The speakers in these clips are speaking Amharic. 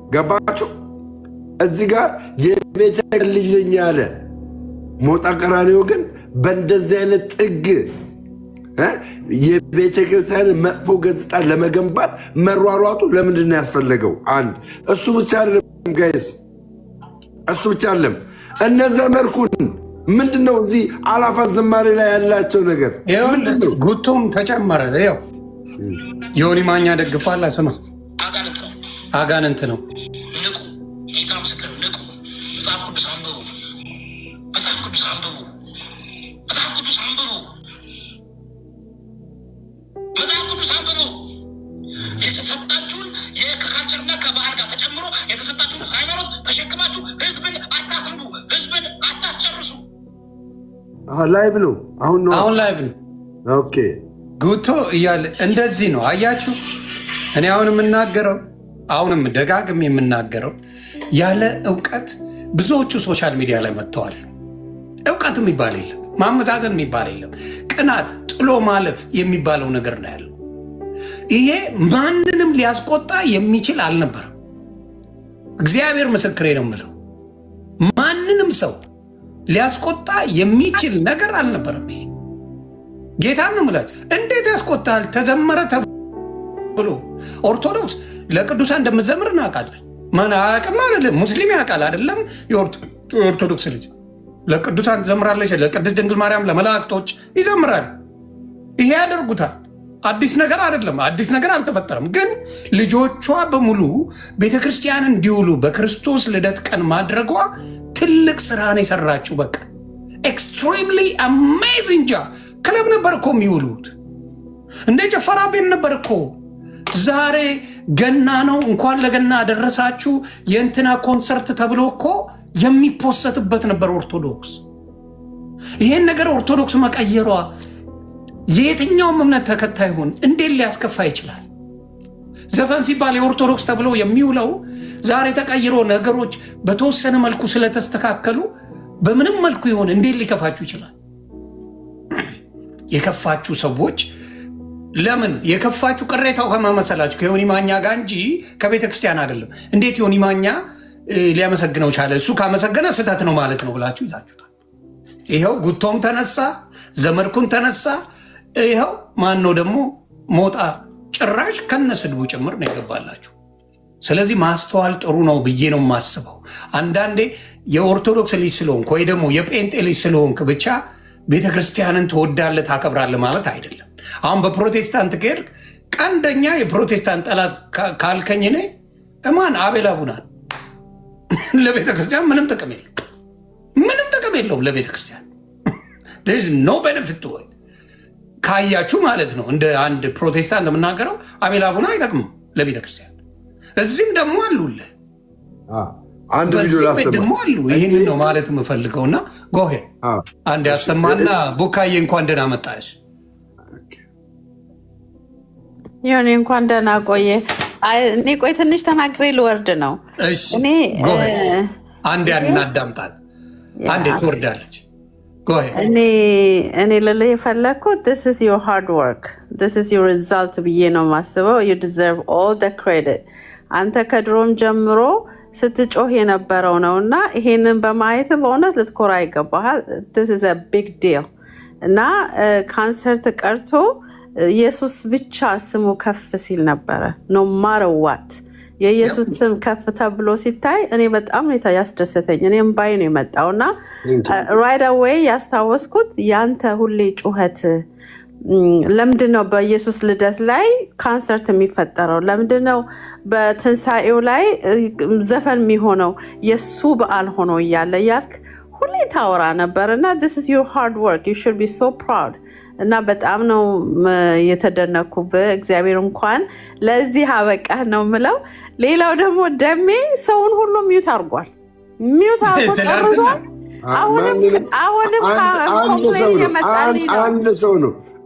ገባችሁ? እዚህ ጋር የቤተ ልጅ ነኝ ያለ ሞጣ ቀራኒዮ ግን በእንደዚህ አይነት ጥግ የቤተ ክርስቲያን መጥፎ ገጽታ ለመገንባት መሯሯጡ ለምንድን ነው ያስፈለገው? አንድ እሱ ብቻ አይደለም ጋይስ፣ እሱ ብቻ አይደለም። እነዛ መልኩን ምንድነው እዚህ አላፋት ዝማሬ ላይ ያላቸው ነገር ምንድነው? ጉቶም ተጨመረ። ይኸው ዮኒ ማኛ ደግፋላ። ስማ አጋንንት ነው። ንቁ፣ ጌታ ምስክር ንቁ። መጽሐፍ ቅዱስ አንብቡ፣ መጽሐፍ ቅዱስ አንብቡ፣ መጽሐፍ ቅዱስ አንብቡ፣ መጽሐፍ ቅዱስ አንብቡ። የተሰጣችሁን ከካልቸርና ከባህል ጋር ተጨምሮ የተሰጣችሁን ሃይማኖት ተሸክማችሁ ህዝብን አታስርቡ፣ ህዝብን አታስጨርሱ። ላይቭ ነው አሁን ላይቭ ነው። ኦኬ ጉቶ እያለ እንደዚህ ነው። አያችሁ እኔ አሁን የምናገረው አሁንም ደጋግም የምናገረው ያለ እውቀት ብዙዎቹ ሶሻል ሚዲያ ላይ መጥተዋል። እውቀት የሚባል የለም፣ ማመዛዘን የሚባል የለም። ቅናት፣ ጥሎ ማለፍ የሚባለው ነገር ነው ያለው። ይሄ ማንንም ሊያስቆጣ የሚችል አልነበረም። እግዚአብሔር ምስክሬ ነው የምለው፣ ማንንም ሰው ሊያስቆጣ የሚችል ነገር አልነበረም። ይሄ ጌታ ነው የምለው። እንዴት ያስቆጣል? ተዘመረ ተብሎ ኦርቶዶክስ ለቅዱሳን እንደምትዘምር እናውቃለን። ማን አያውቅም? አይደለም ሙስሊም ያውቃል አይደለም? የኦርቶዶክስ ልጅ ለቅዱሳን ትዘምራለች፣ ለቅድስት ድንግል ማርያም፣ ለመላእክቶች ይዘምራል። ይሄ ያደርጉታል። አዲስ ነገር አይደለም፣ አዲስ ነገር አልተፈጠረም። ግን ልጆቿ በሙሉ ቤተክርስቲያን እንዲውሉ በክርስቶስ ልደት ቀን ማድረጓ ትልቅ ስራን የሰራችው በቃ ኤክስትሪምሊ አሜዚንግ ጃ። ክለብ ነበር እኮ የሚውሉት፣ እንደ ጭፈራ ቤት ነበር እኮ። ዛሬ ገና ነው፣ እንኳን ለገና አደረሳችሁ የእንትና ኮንሰርት ተብሎ እኮ የሚፖሰትበት ነበር ኦርቶዶክስ። ይሄን ነገር ኦርቶዶክስ መቀየሯ የየትኛውም እምነት ተከታይ ሆን እንዴት ሊያስከፋ ይችላል? ዘፈን ሲባል የኦርቶዶክስ ተብሎ የሚውለው ዛሬ ተቀይሮ ነገሮች በተወሰነ መልኩ ስለተስተካከሉ በምንም መልኩ ይሆን እንዴት ሊከፋችሁ ይችላል? የከፋችሁ ሰዎች ለምን የከፋችሁ? ቅሬታው ከማመሰላችሁ ከዮኒ ማኛ ጋር እንጂ ከቤተ ክርስቲያን አይደለም። እንዴት ዮኒ ማኛ ሊያመሰግነው ቻለ? እሱ ካመሰገነ ስህተት ነው ማለት ነው ብላችሁ ይዛችሁታል። ይኸው ጉቶም ተነሳ፣ ዘመድኩን ተነሳ። ይኸው ማን ነው ደግሞ ሞጣ ጭራሽ ከነስድቡ ጭምር ነው የገባላችሁ። ስለዚህ ማስተዋል ጥሩ ነው ብዬ ነው የማስበው። አንዳንዴ የኦርቶዶክስ ልጅ ስለሆንክ ወይ ደግሞ የጴንጤ ልጅ ስለሆንክ ብቻ ቤተክርስቲያንን ትወዳለህ ታከብራለህ ማለት አይደለም። አሁን በፕሮቴስታንት ከሄድክ ቀንደኛ የፕሮቴስታንት ጠላት ካልከኝ እኔ እማን አቤል አቡናን ለቤተክርስቲያን ምንም ጥቅም የለውም፣ ምንም ጥቅም የለውም ለቤተክርስቲያን። there is no benefit to it ካያችሁ ማለት ነው። እንደ አንድ ፕሮቴስታንት የምናገረው አቤል አቡና አይጠቅምም ለቤተክርስቲያን። እዚህም ደግሞ አሉልህ አንድ ቪዲዮ ላሰማ ደግሞ አሉ። ይህንን ነው ማለት የምፈልገውና ጎሄ አንድ ያሰማና ቡካዬ እንኳን ደህና መጣሽ። ዮኒ እንኳን ደህና ቆየ። እኔ ቆይ ትንሽ ተናግሬ ልወርድ ነው። እኔ አንዴ እናዳምጣት፣ አንዴ ትወርዳለች። እኔ ልልህ የፈለግኩት this is your hard work, this is your result ብዬ ነው የማስበው። you deserve all the credit. አንተ ከድሮም ጀምሮ ስትጮህ የነበረው ነው እና ይሄንን በማየት በእውነት ልትኮራ ይገባሃል። this is a big deal እና ካንሰርት ቀርቶ ኢየሱስ ብቻ ስሙ ከፍ ሲል ነበረ። no matter what የኢየሱስ ስም ከፍ ተብሎ ሲታይ እኔ በጣም ነው ያስደሰተኝ። እኔም ባይ ነው የመጣውና right away ያስታወስኩት ያንተ ሁሌ ጩኸት ለምንድነው በኢየሱስ ልደት ላይ ካንሰርት የሚፈጠረው? ለምንድነው በትንሳኤው ላይ ዘፈን የሚሆነው? የሱ በዓል ሆኖ እያለ ያልክ ሁሌ ታወራ ነበርና this is your hard work, you should be so proud እና በጣም ነው የተደነኩብህ። እግዚአብሔር እንኳን ለዚህ አበቃህ ነው የምለው። ሌላው ደግሞ ደሜ ሰውን ሁሉ ሚውት አድርጓል። ሚውት አድርጓል። አሁንም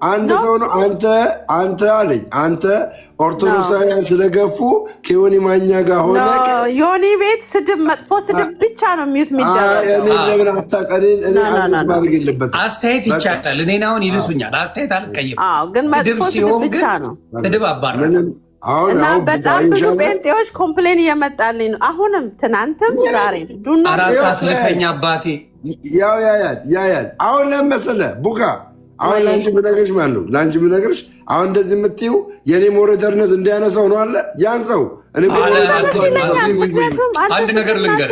አንድ ሰው ነው አንተ አለኝ። አንተ ኦርቶዶክሳውያን ስለገፉ ከዮኒ ማኛ ጋር ሆነ ዮኒ ቤት ስድብ፣ መጥፎ ስድብ ብቻ ነው ሚውት የሚደረገው። ለምን አታቀሪን? እኔ አዲስ ማድረግ የለበትም። አስተያየት ይቻላል። እኔን አሁን ይልሱኛል። አስተያየት አልቀይም። ግን መጥፎ ስድብ ብቻ ነው። ስድብ አባራለሁ። እና በጣም ብዙ ጴንጤዎች ኮምፕሌን እየመጣልኝ ነው። አሁንም ትናንትም ዛሬ ዱና አራት አስለሰኛ አባቴ ያያል። አሁን ለመሰለ ቡካ አሁን ለአንቺ ብነግርሽ ማለት ነው ለአንቺ ብነግርሽ አሁን እንደዚህ የምትይው የኔ ሞሬተርነት እንዲያነሳው ነው አለ ያን ሰው አንድ ነገር ልንገር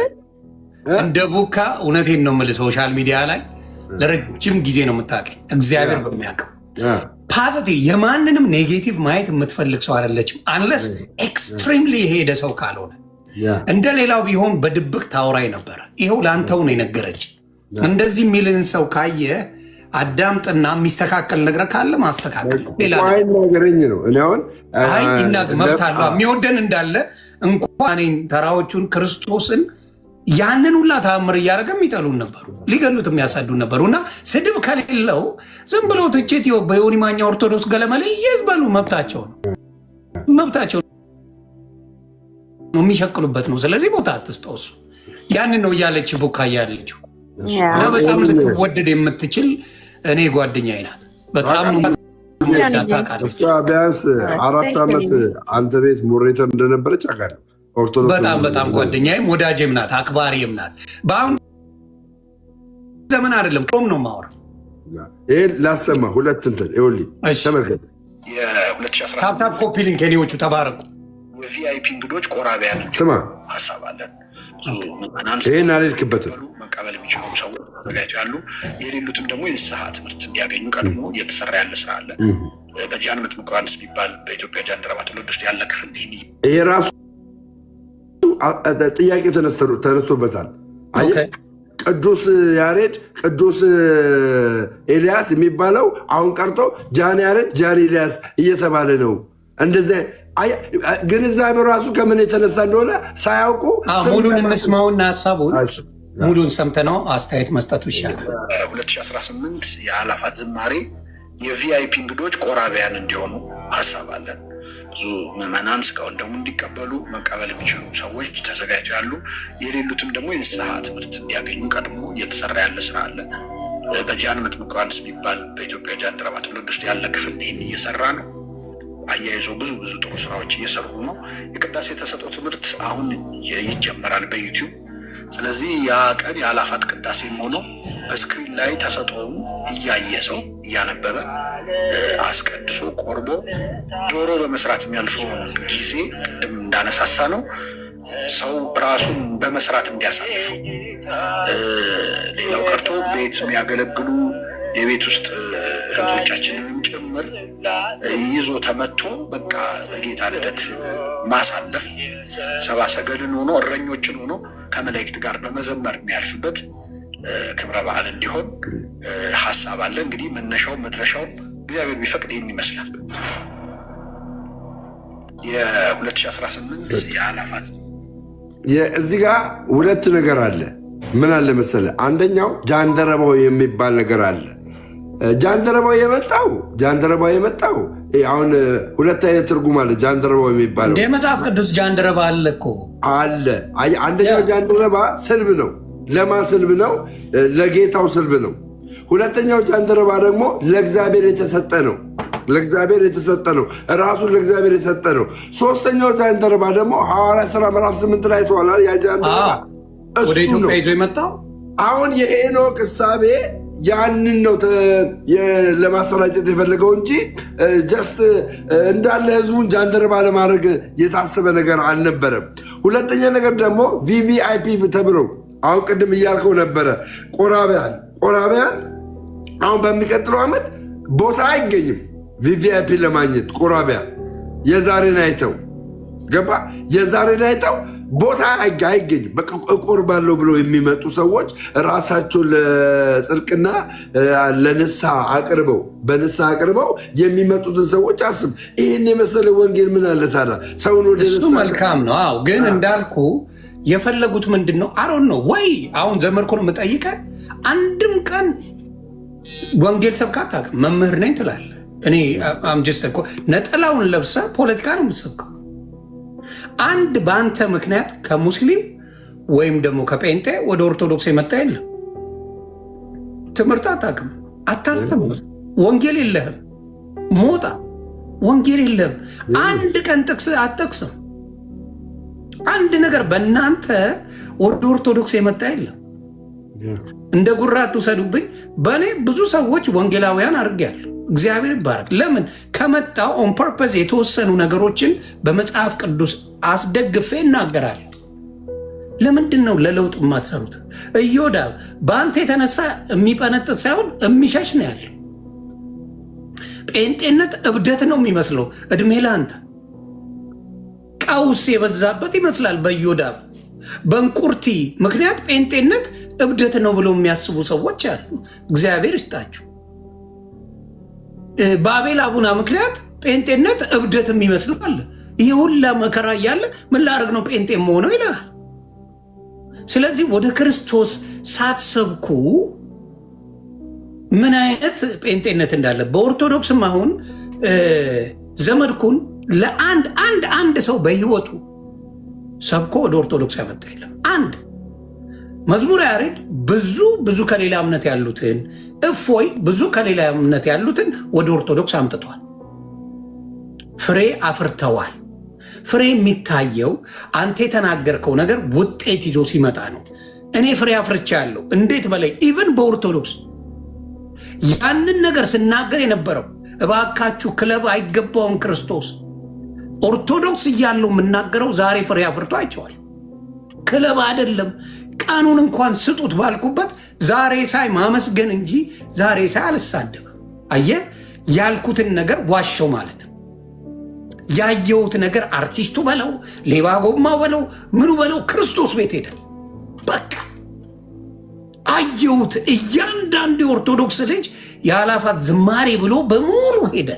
እንደ ቡካ እውነቴን ነው የምልህ ሶሻል ሚዲያ ላይ ለረጅም ጊዜ ነው የምታውቀኝ እግዚአብሔር በሚያውቀው ፖዚቲቭ የማንንም ኔጌቲቭ ማየት የምትፈልግ ሰው አይደለችም አንለስ ኤክስትሪምሊ የሄደ ሰው ካልሆነ እንደ ሌላው ቢሆን በድብቅ ታውራይ ነበረ ይኸው ለአንተው ነው የነገረች እንደዚህ የሚልን ሰው ካየ አዳምጥና የሚስተካከል ነገር ካለ ማስተካከል ሌላ ነገረኝ ነው እኔ አሁን መብት አለው የሚወደን እንዳለ እንኳን ተራዎቹን ክርስቶስን ያንን ሁላ ተአምር እያደረገ የሚጠሉን ነበሩ ሊገሉት የሚያሳዱን ነበሩ እና ስድብ ከሌለው ዝም ብሎ ትችት በዮኒ ማኛ ኦርቶዶክስ ገለመለ ይዝበሉ መብታቸው ነው የሚሸቅሉበት ነው ስለዚህ ቦታ አትስጠውሱ ያንን ነው እያለች ቡካ እያለችው እና በጣም ልትወደድ የምትችል እኔ ጓደኛዬ ናት በጣም እሷ ቢያንስ 4 ዓመት አንተ ቤት ሞሬተር እንደነበረች አውቃለሁ በጣም ጓደኛዬም ወዳጄም ናት አክባሪም ናት በአሁን ዘመን አይደለም ቆም ነው ማወራ ይሄ ላሰማ ሁለት እንትን ይኸውልህ ተመልከት የ2017 ታፕታፕ ኮፒ ሊንክ ኔዎቹ ተባረኩ ቪአይፒ እንግዶች ቆራቢያን ስማ ሀሳብ አለን ይሄን አልልክበትም መቀበል የሚችሉ ሰዎች ተዘጋጅተው ያሉ የሌሉትም ደግሞ የንስሐ ትምህርት እንዲያገኙ ቀድሞ እየተሰራ ያለ ስራ አለ በጃን መጥምቁ ዮሐንስ የሚባል በኢትዮጵያ ጃንደረባ ትውልድ ውስጥ ያለ ክፍል ይሄ ራሱ ጥያቄ ተነስቶበታል ቅዱስ ያሬድ ቅዱስ ኤልያስ የሚባለው አሁን ቀርቶ ጃን ያሬድ ጃን ኤልያስ እየተባለ ነው እንደዚህ ግንዛቤው ራሱ ከምን የተነሳ እንደሆነ ሳያውቁ ሙሉን እንስማውና ሀሳቡን ሙሉን ሰምተነው አስተያየት መስጠቱ ይሻላል 2018 የአላፋት ዝማሬ የቪአይፒ እንግዶች ቆራቢያን እንዲሆኑ ሀሳብ አለን ብዙ ምዕመናን ስጋውን ደግሞ እንዲቀበሉ መቀበል የሚችሉ ሰዎች ተዘጋጅተው ያሉ የሌሉትም ደግሞ የንስሐ ትምህርት እንዲያገኙ ቀድሞ እየተሰራ ያለ ስራ አለ በጃን መጥምቁ ዮሐንስ የሚባል በኢትዮጵያ ጃንደረባ ትውልድ ውስጥ ያለ ክፍል ይህን እየሰራ ነው አያይዞ ብዙ ጥሩ ስራዎች እየሰሩ ነው የቅዳሴ ተሰጥኦ ትምህርት አሁን ይጀመራል በዩቲዩብ ስለዚህ ያ ቀን የአላፋት ቅዳሴም ሆኖ በስክሪን ላይ ተሰጥኦውን እያየ ሰው እያነበበ አስቀድሶ ቆርቦ ዶሮ በመስራት የሚያልፈው ጊዜ ቅድም እንዳነሳሳ ነው ሰው ራሱን በመስራት እንዲያሳልፈው ሌላው ቀርቶ ቤት የሚያገለግሉ የቤት ውስጥ እህቶቻችንንም ጭምር ይዞ ተመቶ በቃ በጌታ ልደት ማሳለፍ ሰባ ሰገልን ሆኖ እረኞችን ሆኖ ከመላእክት ጋር በመዘመር የሚያልፍበት ክብረ በዓል እንዲሆን ሀሳብ አለ እንግዲህ መነሻው መድረሻው እግዚአብሔር ቢፈቅድ ይህን ይመስላል የ2018 የአላፋት እዚህ ጋር ሁለት ነገር አለ ምን አለ መሰለ አንደኛው ጃንደረባው የሚባል ነገር አለ ጃንደረባው የመጣው አሁን ሁለት አይነት ትርጉም አለ ጃንደረባው የሚባለው እንደ መጽሐፍ ቅዱስ ጃንደረባ አለ እኮ አለ አንደኛው ጃንደረባ ስልብ ነው ለማን ስልብ ነው ለጌታው ስልብ ነው ሁለተኛው ጃንደረባ ደግሞ ለእግዚአብሔር የተሰጠ ነው ራሱን ለእግዚአብሔር የሰጠ ነው ሶስተኛው ጃንደረባ ደግሞ ሐዋርያት ሥራ ምዕራፍ 8 ላይ ተዋላል ያ ጃንደረባ ወደ ኢትዮጵያ ይዞ የመጣው አሁን የሄኖክ እሳቤ ያንን ነው ለማሰራጨት የፈለገው እንጂ ጀስት እንዳለ ህዝቡን ጃንደረባ ለማድረግ የታሰበ ነገር አልነበረም ሁለተኛ ነገር ደግሞ ቪቪአይፒ ተብለው አሁን ቅድም እያልከው ነበረ ቆራቢያን አሁን በሚቀጥለው ዓመት ቦታ አይገኝም ቪቪአይፒ ለማግኘት ቆራቢያን የዛሬን አይተው ቦታ አይገኝም በቃ እቆርባለሁ ብለው የሚመጡ ሰዎች ራሳቸው ለጽድቅና ለንስሐ አቅርበው የሚመጡትን ሰዎች አስብ ይህን የመሰለ ወንጌል ምን አለ ታዲያ ሰውን ወደ እሱ መልካም ነው አዎ ግን እንዳልኩ የፈለጉት ምንድን ነው አሮን ነው ወይ አሁን ዘመርኩን የምጠይቀ አንድም ቀን ወንጌል ሰብካት አታውቅም መምህር ነኝ ትላለህ እኔ አምጀስት እኮ ነጠላውን ለብሰ ፖለቲካ ነው የምትሰብከው አንድ በአንተ ምክንያት ከሙስሊም ወይም ደግሞ ከጴንጤ ወደ ኦርቶዶክስ የመጣ የለም ትምህርት አታውቅም አታስተምር ወንጌል የለህም ሞጣ ወንጌል የለም። አንድ ቀን ጥቅስ አትጠቅስም። አንድ ነገር በእናንተ ወደ ኦርቶዶክስ የመጣ የለም። እንደ ጉራ አትውሰዱብኝ። በእኔ ብዙ ሰዎች ወንጌላውያን አድርጌያለሁ። እግዚአብሔር ይባረክ። ለምን ከመጣው ኦን ፐርፐዝ የተወሰኑ ነገሮችን በመጽሐፍ ቅዱስ አስደግፌ እናገራለሁ። ለምንድን ነው ለለውጥ የማትሰሩት? ኢዮዳብ በአንተ የተነሳ የሚጠነጥጥ ሳይሆን የሚሸሽ ነው ያለው። ጴንጤነት እብደት ነው የሚመስለው። እድሜ ለአንተ ቀውስ የበዛበት ይመስላል። በኢዮዳብ በእንቁርቲ ምክንያት ጴንጤነት እብደት ነው ብለው የሚያስቡ ሰዎች አሉ። እግዚአብሔር ይስጣችሁ። በአቤል አቡና ምክንያት ጴንጤነት እብደት የሚመስሉ አለ። ይህ ሁላ መከራ እያለ ምን ላደርግ ነው ጴንጤ መሆነው ይላል። ስለዚህ ወደ ክርስቶስ ሳትሰብኩ ምን አይነት ጴንጤነት እንዳለ በኦርቶዶክስም አሁን ዘመድኩን ለአንድ ሰው በህይወቱ ሰብኮ ወደ ኦርቶዶክስ ያመጣ የለም። አንድ መዝሙረ ያሬድ ብዙ ከሌላ እምነት ያሉትን እፎይ ብዙ ከሌላ እምነት ያሉትን ወደ ኦርቶዶክስ አምጥቷል። ፍሬ አፍርተዋል። ፍሬ የሚታየው አንተ የተናገርከው ነገር ውጤት ይዞ ሲመጣ ነው። እኔ ፍሬ አፍርቻለሁ እንዴት በላይ ኢቭን በኦርቶዶክስ ያንን ነገር ስናገር የነበረው እባካችሁ ክለብ አይገባውም ክርስቶስ ኦርቶዶክስ እያለው የምናገረው ዛሬ ፍሬ አፍርቶ አይቸዋል። ክለብ አይደለም ቀኑን እንኳን ስጡት ባልኩበት ዛሬ ሳይ ማመስገን እንጂ ዛሬ ሳይ አልሳደብም። አየህ ያልኩትን ነገር ዋሸው ማለት ነው። ያየሁት ነገር አርቲስቱ በለው ሌባ ጎማው በለው ምኑ በለው ክርስቶስ ቤት ሄደ። በቃ አየሁት። እያንዳንዱ የኦርቶዶክስ ልጅ የአላፋት ዝማሬ ብሎ በሙሉ ሄደ።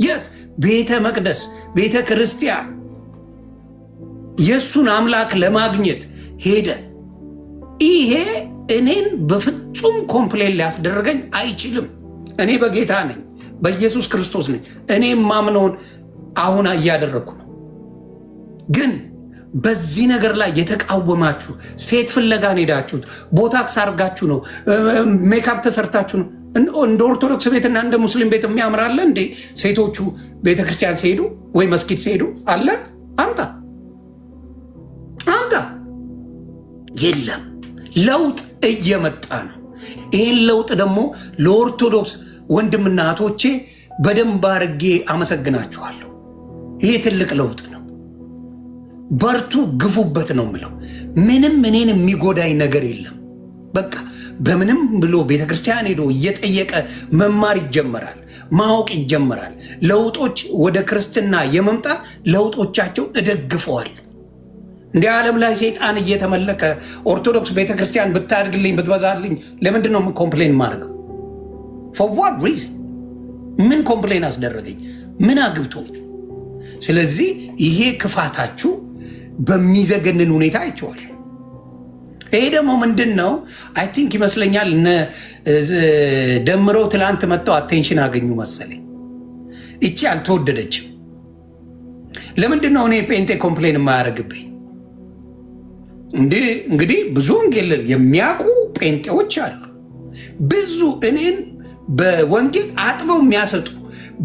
የት ቤተ መቅደስ ቤተ ክርስቲያን የእሱን አምላክ ለማግኘት ሄደ። ይሄ እኔን በፍጹም ኮምፕሌን ሊያስደረገኝ አይችልም። እኔ በጌታ ነኝ፣ በኢየሱስ ክርስቶስ ነኝ። እኔ ማምነውን አሁን እያደረግኩ ነው። ግን በዚህ ነገር ላይ የተቃወማችሁ ሴት ፍለጋን ሄዳችሁት ቦታክስ አርጋችሁ ነው ሜካፕ ተሰርታችሁ ነው። እንደ ኦርቶዶክስ ቤትና እንደ ሙስሊም ቤት የሚያምራለ እንዴ? ሴቶቹ ቤተክርስቲያን ሲሄዱ ወይ መስጊድ ሲሄዱ አለ አምጣ የለም። ለውጥ እየመጣ ነው። ይህን ለውጥ ደግሞ ለኦርቶዶክስ ወንድምና እህቶቼ በደንብ አድርጌ አመሰግናችኋለሁ። ይሄ ትልቅ ለውጥ ነው። በርቱ፣ ግፉበት ነው ምለው። ምንም እኔን የሚጎዳኝ ነገር የለም። በቃ በምንም ብሎ ቤተክርስቲያን ሄዶ እየጠየቀ መማር ይጀመራል፣ ማወቅ ይጀመራል። ለውጦች ወደ ክርስትና የመምጣት ለውጦቻቸው እደግፈዋል። እንዲህ ዓለም ላይ ሰይጣን እየተመለከ ኦርቶዶክስ ቤተክርስቲያን ብታድግልኝ ብትበዛልኝ ለምንድን ነው ኮምፕሌን ማድረገው? for what reason? ምን ኮምፕሌን አስደረገኝ? ምን አግብቶኝ? ስለዚህ ይሄ ክፋታችሁ በሚዘገንን ሁኔታ አይቼዋል። ይሄ ደግሞ ምንድን ነው? አይ ቲንክ ይመስለኛል ደምረው ትላንት መጥተው አቴንሽን አገኙ መሰለኝ። እቺ አልተወደደችም። ለምንድን ነው እኔ ጴንጤ ኮምፕሌን የማያደርግብኝ? እንግዲህ ብዙ ወንጌል የሚያውቁ ጴንጤዎች አሉ። ብዙ እኔን በወንጌል አጥበው የሚያሰጡ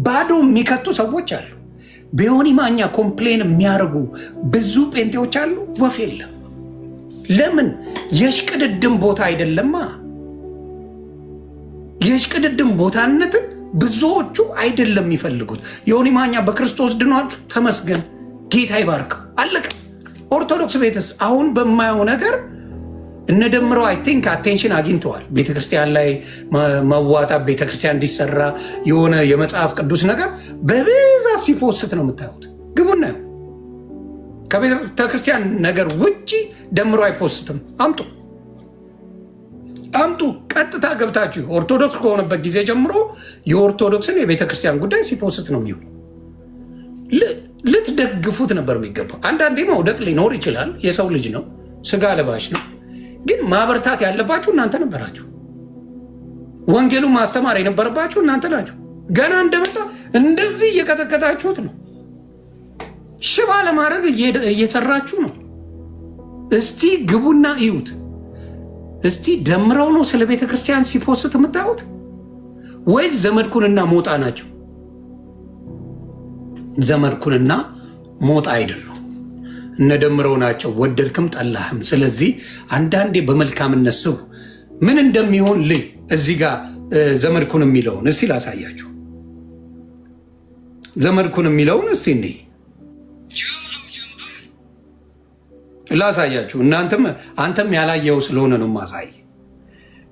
ባዶ የሚከቱ ሰዎች አሉ። በዮኒ ማኛ ኮምፕሌን የሚያደርጉ ብዙ ጴንጤዎች አሉ። ወፍ የለም። ለምን? የሽቅድድም ቦታ አይደለማ። የሽቅድድም ቦታነትን ብዙዎቹ አይደለም የሚፈልጉት። ዮኒ ማኛ በክርስቶስ ድኗል፣ ተመስገን፣ ጌታ ይባርከው፣ አለቀ። ኦርቶዶክስ ቤትስ አሁን በማየው ነገር እነደምረው አይ ቲንክ አቴንሽን አግኝተዋል። ቤተክርስቲያን ላይ መዋጣት ቤተክርስቲያን እንዲሰራ የሆነ የመጽሐፍ ቅዱስ ነገር በብዛት ሲፖስት ነው የምታዩት። ግቡና ከቤተክርስቲያን ነገር ውጭ ደምረው አይፖስትም። አምጡ ቀጥታ ገብታችሁ ኦርቶዶክስ ከሆነበት ጊዜ ጀምሮ የኦርቶዶክስን የቤተክርስቲያን ጉዳይ ሲፖስት ነው የሚሆን። ልትደግፉት ነበር የሚገባው። አንዳንዴ መውደቅ ሊኖር ይችላል። የሰው ልጅ ነው፣ ስጋ ለባሽ ነው። ግን ማበርታት ያለባችሁ እናንተ ነበራችሁ። ወንጌሉ ማስተማር የነበረባችሁ እናንተ ናችሁ። ገና እንደመጣ እንደዚህ እየቀጠቀጣችሁት ነው። ሽባ ለማድረግ እየሰራችሁ ነው። እስቲ ግቡና እዩት። እስቲ ደምረው ነው ስለ ቤተ ክርስቲያን ሲፖስት የምታዩት ወይስ ዘመድኩንና ሞጣ ናቸው? ዘመድኩንና ሞጣ አይደሉም፣ እነ ደምረው ናቸው፣ ወደድክም ጠላህም። ስለዚህ አንዳንዴ በመልካምነት ስሩ። ምን እንደሚሆን ልይ እዚህ ጋር ዘመድኩን የሚለውን እስቲ ላሳያችሁ። ዘመድኩን የሚለውን እስቲ እኔ ላሳያችሁ። አንተም ያላየው ስለሆነ ነው ማሳይ።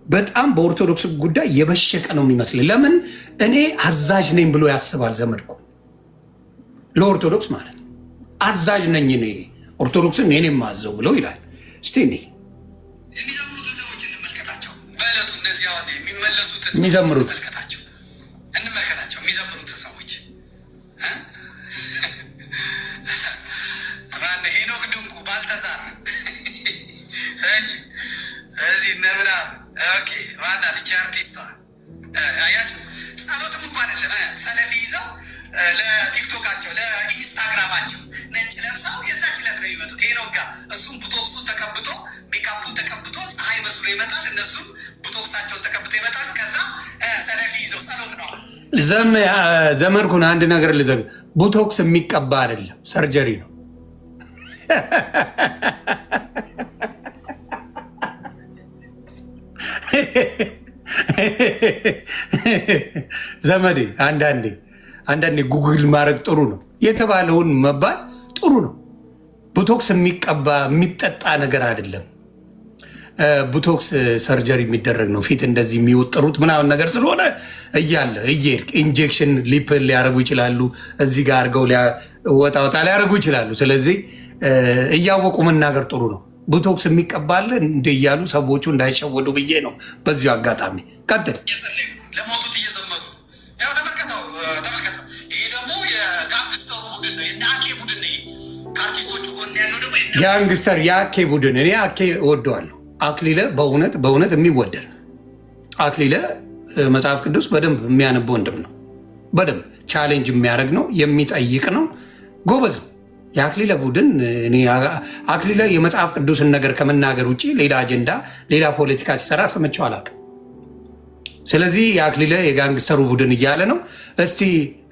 በጣም በኦርቶዶክስ ጉዳይ የበሸቀ ነው የሚመስል። ለምን እኔ አዛዥ ነኝ ብሎ ያስባል ዘመድኩን። ለኦርቶዶክስ ማለት ነው አዛዥ ነኝ እኔ ኦርቶዶክስን እኔ ማዘው ብለው ይላል። እስቲ እኔ የሚዘምሩትን ሰዎች እንመልከታቸው። በዕለቱ እነዚህ አሁን የሚመለሱትን የሚዘምሩት እንመልከታቸው። የሚዘምሩትን ሰዎች ማን ሄኖክ ድንቁ፣ ባልተሳር እዚህ እነ ምናምን ኦኬ፣ ማናት ይቺ አርቲስቷ አያቸው። ጸሎትም እንኳን አይደለም ሰለፊ ይዘው ለቲክቶካቸው ለኢንስታግራማቸው ነጭ ለብሰው የዛች ዕለት ነው የሚመጡት። ሄኖክ ጋር እሱም ቡቶክሱን ተቀብቶ ሜካፑን ተቀብቶ ፀሐይ መስሎ ይመጣል። እነሱም ቡቶክሳቸውን ተቀብቶ ይመጣሉ። ከዛ ሰለፊ ይዘው ጸሎት ነው። ዘመድኩን አንድ ነገር ልዘግ፣ ቡቶክስ የሚቀባ አይደለም ሰርጀሪ ነው። ዘመዴ አንዳንዴ ጉግል ማድረግ ጥሩ ነው፣ የተባለውን መባል ጥሩ ነው። ቡቶክስ የሚቀባ የሚጠጣ ነገር አይደለም። ቡቶክስ ሰርጀሪ የሚደረግ ነው። ፊት እንደዚህ የሚወጥሩት ምናምን ነገር ስለሆነ እያለ እየሄድክ ኢንጀክሽን ሊፕል ሊያደርጉ ይችላሉ። እዚህ ጋር አድርገው ወጣ ሊያደርጉ ይችላሉ። ስለዚህ እያወቁ መናገር ጥሩ ነው። ቡቶክስ የሚቀባለ እንደ እያሉ ሰዎቹ እንዳይሸወዱ ብዬ ነው። በዚሁ አጋጣሚ ቀጥል። ለሞቱት እየዘመሩ ያው ተመልከተው። ይሄ ደግሞ የጋንግስተሩ ቡድን ነው፣ የአኬ ቡድን ነው። ከአርቲስቶቹ ጎን ያለው ደግሞ ጋንግስተር የአኬ ቡድን። እኔ አኬ እወደዋለሁ። አክሊለ በእውነት የሚወደድ አክሊለ መጽሐፍ ቅዱስ በደንብ የሚያነብ ወንድም ነው። በደንብ ቻሌንጅ የሚያደርግ ነው፣ የሚጠይቅ ነው፣ ጎበዝ ነው። የአክሊለ ቡድን አክሊለ የመጽሐፍ ቅዱስን ነገር ከመናገር ውጭ ሌላ አጀንዳ፣ ሌላ ፖለቲካ ሲሰራ ሰምቼው አላውቅም። ስለዚህ የአክሊለ የጋንግስተሩ ቡድን እያለ ነው። እስቲ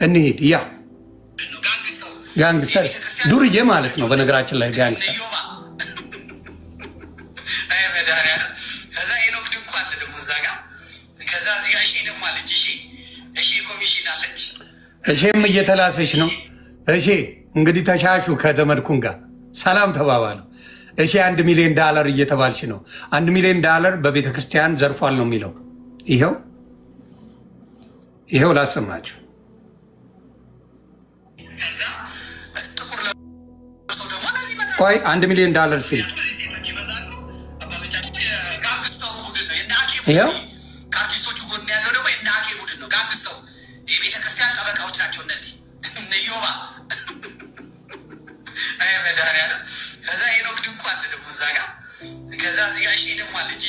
እንሂድ። ያ ጋንግስተር ዱርዬ ማለት ነው በነገራችን ላይ ጋንግስተር። እሺም እየተላሰች ነው። እሺ እንግዲህ ተሻሹ ከዘመድኩን ጋር ሰላም ተባባሉ። እሺ $1 ሚሊዮን እየተባልሽ ነው። $1 ሚሊዮን በቤተ ክርስቲያን ዘርፏል ነው የሚለው። ይኸው ላሰማችሁ። ቆይ $1 ሚሊዮን ሲል ይኸው ከአርቲስቶቹ ጎን ያለው ደግሞ የአኬ ቡድን ነው። ጋንግስተሩ የቤተ ክርስቲያን ጠበቃዎች ናቸው እነዚህ እነዮባ መድኃኒዓለም። ከዛ ሄኖክ ድንቁ አለ ደግሞ እዛ ጋር። ከዛ እዚህ ጋር እሺ ደግሞ አለች።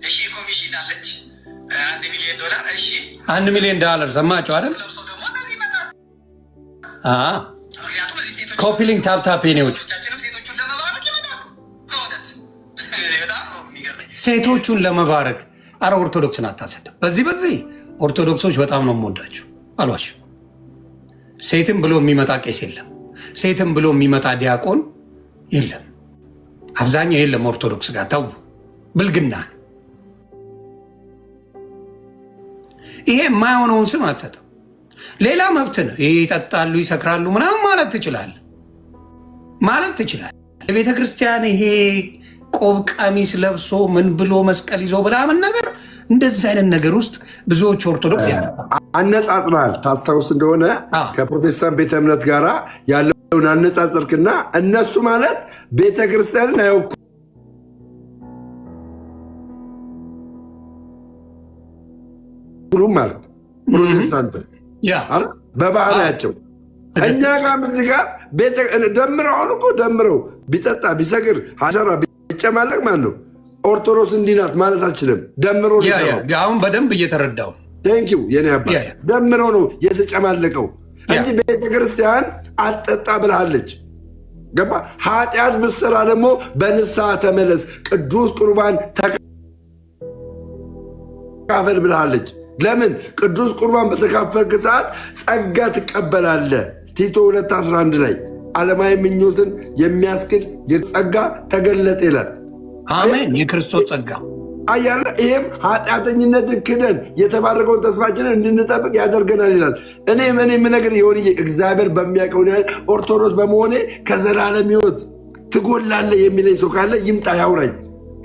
እሺ ኮሚሽን አለች $1 ሚሊዮን። እሺ $1 ሚሊዮን ሰማችሁ አይደል? ለብሰው ደግሞ እነዚህ ይመጣሉ። ምክንያቱም እዚህ ሴቶች ኮፒሊንግ ታፕታፕ ኔዎች ሴቶቹን ለመባረክ ይመጣሉ። በእውነት በጣም ነው የሚገርመኝ። ሴቶቹን ለመባረክ። አረ ኦርቶዶክስን አታሰድም። በዚህ ኦርቶዶክሶች በጣም ነው የምወዳቸው አሏሽ። ሴትም ብሎ የሚመጣ ቄስ የለም፣ ሴትም ብሎ የሚመጣ ዲያቆን የለም። አብዛኛው የለም ኦርቶዶክስ ጋር። ተው ብልግና። ይሄ የማይሆነውን ስም አትሰጥም። ሌላ መብት ነው። ይሄ ይጠጣሉ፣ ይሰክራሉ ምናምን ማለት ትችላለህ። የቤተ ክርስቲያን ይሄ ቆብ ቀሚስ ለብሶ ምን ብሎ መስቀል ይዞ ምናምን ነገር እንደዚህ አይነት ነገር ውስጥ ብዙዎች ኦርቶዶክስ አነጻጽራል። ታስታውስ እንደሆነ ከፕሮቴስታንት ቤተ እምነት ጋር ያለውን አነጻጽርክና እነሱ ማለት ቤተ ክርስቲያንን አይወክሉም ማለት ፕሮቴስታንት በባህሪያቸው። እኛ ጋር እዚህ ጋር ደምረው አሁን እኮ ደምረው ቢጠጣ ቢሰግር ሀሰራ ቢጨማለቅ ማለት ነው ኦርቶዶክስ እንዲህ ናት ማለት አልችልም። ደምሮ አሁን በደንብ እየተረዳው ቴንኪው የኔ አባት ደምሮ ነው የተጨማለቀው እንጂ ቤተክርስቲያን አጠጣ ብልሃለች። ገባ? ኃጢአት ብትሰራ ደግሞ በንስሐ ተመለስ፣ ቅዱስ ቁርባን ተካፈል ብልሃለች። ለምን? ቅዱስ ቁርባን በተካፈልክ ሰዓት ጸጋ ትቀበላለህ፣ ቲቶ 2:11 ላይ ዓለማዊ ምኞትን የሚያስክድ የጸጋ ተገለጠ ይላል። አሜን። የክርስቶስ ጸጋ አያለ ይሄም ኃጢአተኝነትን ክደን የተባረከውን ተስፋችንን እንድንጠብቅ ያደርገናል ይላል። እኔ የምነግርህ የሆነ እግዚአብሔር በሚያውቀው ያህል ኦርቶዶክስ በመሆኔ ከዘላለም ሕይወት ትጎላለህ የሚለኝ ሰው ካለ ይምጣ ያውራኝ።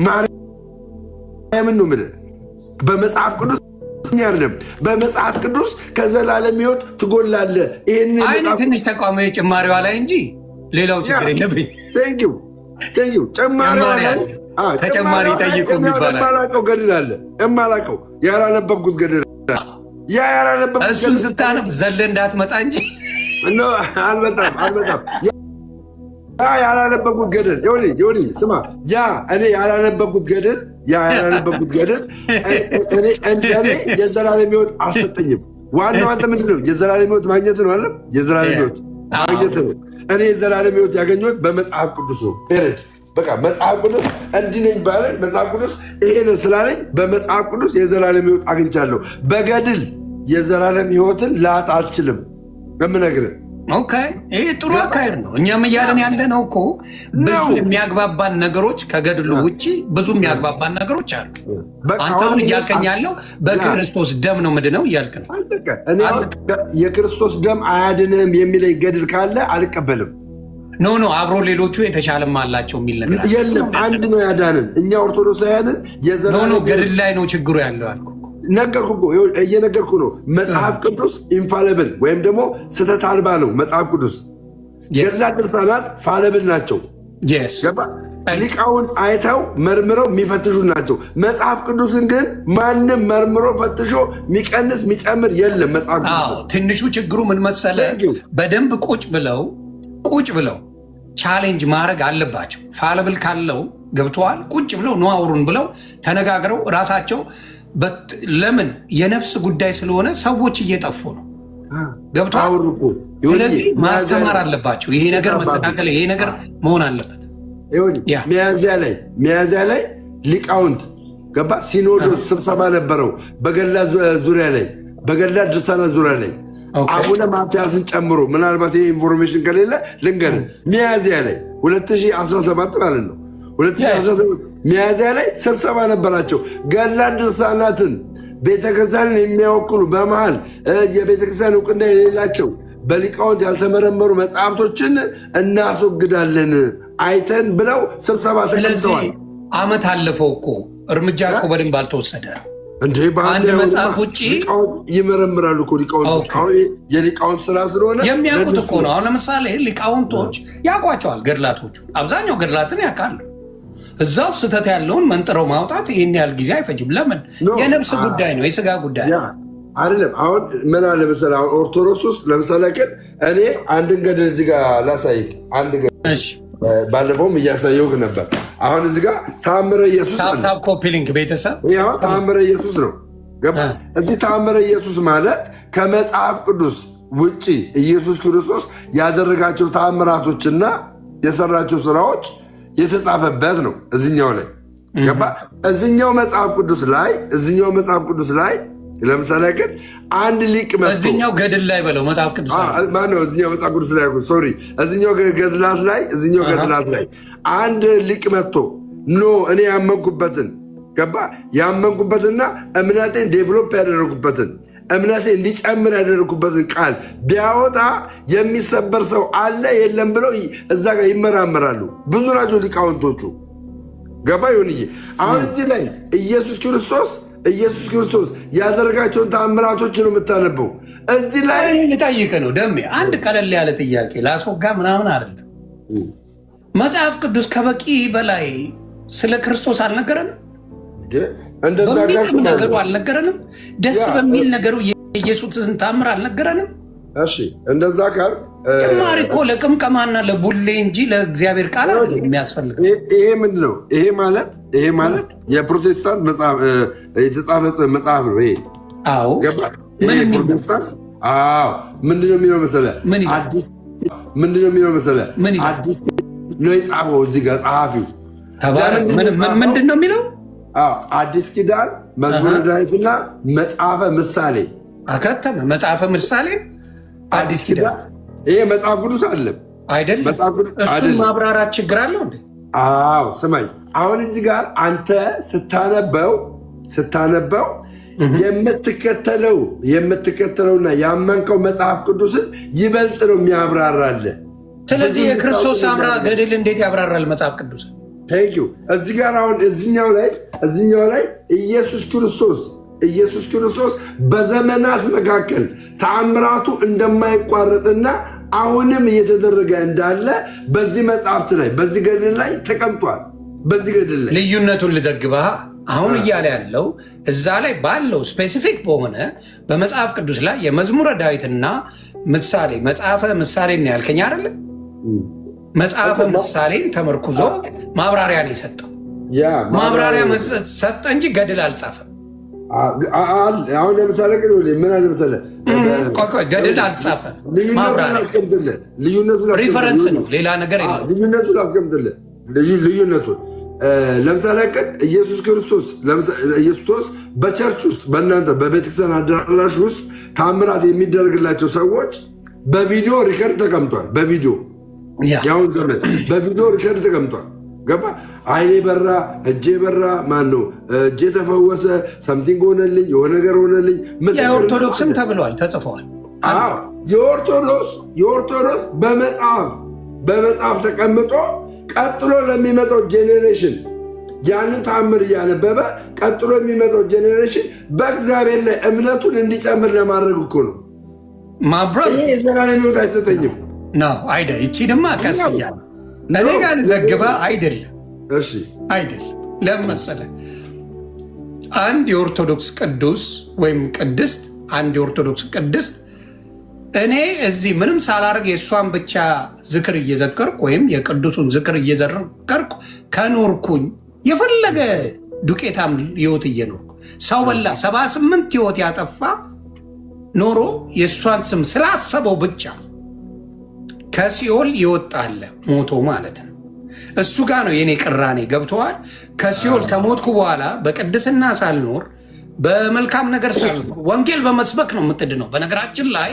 ማርያምን ነው የምልህ። በመጽሐፍ ቅዱስ አይደለም፣ በመጽሐፍ ቅዱስ ከዘላለም ሕይወት ትጎላለህ። ይሄን ትንሽ ተቋሚ ጭማሪዋ ላይ እንጂ ሌላው ችግር የለብኝ። ቴንኪው ጭማሪዋ ላይ ተጨማሪ ጠይቁ ይባላል። የማላውቀው ገድል አለ፣ የማላውቀው ያላነበብኩት ገድል ያላነበብኩት እሱን ስታነብ ዘለ እንዳትመጣ እንጂ አልመጣም። ያላነበብኩት ገድል ዮኒ ስማ፣ እኔ ያላነበብኩት ገድል እኔ የዘላለም ሕይወት አልሰጠኝም። ዋናው አንተ ምንድን ነው የዘላለም ሕይወት ማግኘት ነው አለ። የዘላለም ሕይወት ማግኘት ነው። እኔ የዘላለም ሕይወት ያገኘሁት በመጽሐፍ ቅዱስ ነው። ፔሬድ በቃ መጽሐፍ ቅዱስ እንዲህ ነኝ ባለኝ መጽሐፍ ቅዱስ ይሄን ስላለኝ በመጽሐፍ ቅዱስ የዘላለም ሕይወት አግኝቻለሁ። በገድል የዘላለም ሕይወትን ላጣ አልችልም። የምነግርህ ኦኬ፣ ይሄ ጥሩ አካሄድ ነው። እኛም እያለን ያለ ነው እኮ ብዙ የሚያግባባን ነገሮች ከገድሉ ውጭ ብዙ የሚያግባባን ነገሮች አሉ። አንተም እያልከኝ ያለው በክርስቶስ ደም ነው ምንድነው እያልክ ነው። እኔ የክርስቶስ ደም አያድንም የሚለኝ ገድል ካለ አልቀበልም። ኖ አብሮ ሌሎቹ የተሻለም አላቸው የሚል ነገር የለም። አንድ ነው ያዳንን። እኛ ኦርቶዶክሳውያንን የዘላለም ገድል ላይ ነው ችግሩ ያለው አልኩ። እየነገርኩ ነው። መጽሐፍ ቅዱስ ኢንፋለብል ወይም ደግሞ ስህተት አልባ ነው። መጽሐፍ ቅዱስ ገድላት ድርሳናት ፋለብል ናቸው። ሊቃውንት አይተው መርምረው የሚፈትሹ ናቸው። መጽሐፍ ቅዱስን ግን ማንም መርምሮ ፈትሾ የሚቀንስ የሚጨምር የለም። መጽሐፍ ቅዱስ ትንሹ ችግሩ ምን መሰለህ? በደንብ ቁጭ ብለው ቻሌንጅ ማድረግ አለባቸው። ፋለብል ካለው ገብተዋል። ቁጭ ብለው ነዋውሩን ብለው ተነጋግረው ራሳቸው ለምን የነፍስ ጉዳይ ስለሆነ ሰዎች እየጠፉ ነው። ገብተዋል። ስለዚህ ማስተማር አለባቸው። ይሄ ነገር መስተካከል፣ ይሄ ነገር መሆን አለበት። ሚያዝያ ላይ ሊቃውንት ገባ ሲኖዶስ ስብሰባ ነበረው በገድላት ዙሪያ ላይ በገድላት ድርሳናት ዙሪያ ላይ አቡነ ማትያስን ጨምሮ ምናልባት ይሄ ኢንፎርሜሽን ከሌለ ልንገርህ። ሚያዝያ ላይ 2017 ማለት ነው 2017 ሚያዝያ ላይ ስብሰባ ነበራቸው። ገድላት ድርሳናትን ቤተክርስቲያንን የሚያወክሉ በመሃል የቤተክርስቲያን እውቅና የሌላቸው በሊቃውንት ያልተመረመሩ መጽሐፍቶችን እናስወግዳለን አይተን ብለው ስብሰባ ተቀምጠዋል። ዓመት አለፈው እኮ እርምጃ እኮ በደንብ አልተወሰደ። አንድ መጽሐፍ ውጭ ይመረምራሉ እኮ ሊቃውንቶች። የሊቃውንት ስራ ስለሆነ የሚያውቁት እኮ ነው። አሁን ለምሳሌ ሊቃውንቶች ያውቋቸዋል ገድላቶቹ። አብዛኛው ገድላትን ያውቃሉ። እዛው ስህተት ያለውን መንጥረው ማውጣት ይህን ያህል ጊዜ አይፈጅም። ለምን? የነፍስ ጉዳይ ነው፣ የስጋ ጉዳይ አይደለም። አሁን ምን አለ መሰለህ፣ አሁን ኦርቶዶክስ ውስጥ ለምሳሌ ግን እኔ አንድን ገድል እዚህ ጋር ላሳይክ። አንድ ገድል ባለፈውም እያሳየሁህ ነበር። አሁን እዚህ ጋር ተአምረ ኢየሱስ ታፕ ኮፒ ሊንክ ቤተሰብ ተአምረ ኢየሱስ ነው። ገባ? እዚህ ተአምረ ኢየሱስ ማለት ከመጽሐፍ ቅዱስ ውጭ ኢየሱስ ክርስቶስ ያደረጋቸው ተአምራቶችና የሰራቸው ስራዎች የተጻፈበት ነው። እዚኛው ላይ ገባ? እዚኛው መጽሐፍ ቅዱስ ላይ ለምሳሌ ግን አንድ ሊቅ መጥቶ እዚኛው ገድል ላይ በለው መጽሐፍ ቅዱስ ማነው? እዚኛው መጽሐፍ ቅዱስ ላይ ሶሪ፣ እዚኛው ገድላት ላይ አንድ ሊቅ መጥቶ እኔ ያመንኩበትና እምነቴን ዴቨሎፕ ያደረጉበትን እምነቴ እንዲጨምር ያደረጉበትን ቃል ቢያወጣ የሚሰበር ሰው አለ የለም ብለው እዛ ጋር ይመራመራሉ። ብዙ ናቸው ሊቃውንቶቹ። ገባ ይሁንዬ። አሁን እዚህ ላይ ኢየሱስ ክርስቶስ ያደረጋቸውን ተአምራቶች ነው የምታነበው። እዚህ ላይ ልጠይቅ ነው ደሜ፣ አንድ ቀለል ያለ ጥያቄ ላስወጋ ምናምን አይደለም። መጽሐፍ ቅዱስ ከበቂ በላይ ስለ ክርስቶስ አልነገረንም? በሚጥም ነገሩ አልነገረንም? ደስ በሚል ነገሩ የኢየሱስን ተአምር አልነገረንም? እሺ እንደዛ ካል ጭማሪ እኮ ለቅምቀማና ለቡሌ እንጂ ለእግዚአብሔር ቃል የሚያስፈልግ ይሄ ምንድን ነው? ይሄ ማለት የፕሮቴስታንት መጽሐፍ የተጻፈ መጽሐፍ ነው። ይሄ ፕሮቴስታንት ምንድን ነው የሚለው መሰለህ? ምንድን ነው የሚለው መሰለህ? አዲስ ነው የጻፈው እዚህ ጋር ጸሐፊው ምንድን ነው የሚለው? አዲስ ኪዳን መዝሙረ ዳዊትና መጽሐፈ ምሳሌ አከተመ። መጽሐፈ ምሳሌ አዲስ ኪዳን ይሄ መጽሐፍ ቅዱስ አይደለም አይደለም። እሱን ማብራራት ችግር አለው እንዴ? አዎ ስማኝ፣ አሁን እዚህ ጋር አንተ ስታነበው የምትከተለውና ያመንከው መጽሐፍ ቅዱስን ይበልጥ ነው የሚያብራራልህ። ስለዚህ የክርስቶስ አምራ ገድል እንዴት ያብራራል መጽሐፍ ቅዱስ? ቴንኪዩ። እዚህ ጋር አሁን እዚኛው ላይ ኢየሱስ ክርስቶስ በዘመናት መካከል ተአምራቱ እንደማይቋረጥና አሁንም እየተደረገ እንዳለ በዚህ መጽሐፍት ላይ በዚህ ገድል ላይ ተቀምጧል። በዚህ ገድል ላይ ልዩነቱን ልዘግበህ አሁን እያለ ያለው እዛ ላይ ባለው ስፔሲፊክ በሆነ በመጽሐፍ ቅዱስ ላይ የመዝሙረ ዳዊትና ምሳሌ መጽሐፈ ምሳሌን ያልከኝ አይደለ? መጽሐፈ ምሳሌን ተመርኩዞ ማብራሪያ ነው የሰጠው። ማብራሪያ ሰጠ እንጂ ገድል አልጻፈም። አሁን ለምሳሌ ምን አለ መሰለህ፣ ገድል አልጻፈም። ልዩነቱን ሪፈረንስ ነው፣ ሌላ ነገር የለም። ልዩነቱን አስቀምጥልህ። ልዩነቱን ለምሳሌ ቀን ኢየሱስ ክርስቶስ በቸርች ውስጥ በእናንተ በቤተክርስቲያን አዳራሽ ውስጥ ታምራት የሚደረግላቸው ሰዎች በቪዲዮ ሪከርድ ተቀምጧል። በቪዲዮ ያሁን ዘመን በቪዲዮ ሪከርድ ተቀምጧል። ገባ? አይኔ በራ፣ እጄ በራ፣ ማን ነው እጄ ተፈወሰ፣ ሰምቲንግ ሆነልኝ፣ የሆነ ነገር ሆነልኝ። የኦርቶዶክስም ተብለዋል፣ ተጽፈዋል። የኦርቶዶክስ በመጽሐፍ ተቀምጦ ቀጥሎ ለሚመጣው ጄኔሬሽን ያንን ታምር እያነበበ ቀጥሎ የሚመጣው ጄኔሬሽን በእግዚአብሔር ላይ እምነቱን እንዲጨምር ለማድረግ እኮ ነው። ማብራት ይሄ የዘላለም ሕይወት አይሰጠኝም ነው አይደል? ይቺ ድማ ቀስ እያለ እኔ ጋር ዘግባ አይደለም። እሺ አይደለም። ለምን መሰለህ? አንድ የኦርቶዶክስ ቅዱስ ወይም ቅድስት እኔ እዚህ ምንም ሳላርግ የእሷን ብቻ ዝክር እየዘከርኩ ወይም የቅዱሱን ዝክር እየዘከርኩ ከኖርኩኝ የፈለገ ዱቄታም ህይወት እየኖርኩ ሰው በላ 78 ህይወት ያጠፋ ኖሮ የእሷን ስም ስላሰበው ብቻ ከሲኦል ይወጣለ ሞቶ ማለት ነው። እሱ ጋር ነው የኔ ቅራኔ። ገብተዋል? ከሲኦል ከሞትኩ በኋላ በቅድስና ሳልኖር በመልካም ነገር ሳልኖር ወንጌል በመስበክ ነው የምትድነው። በነገራችን ላይ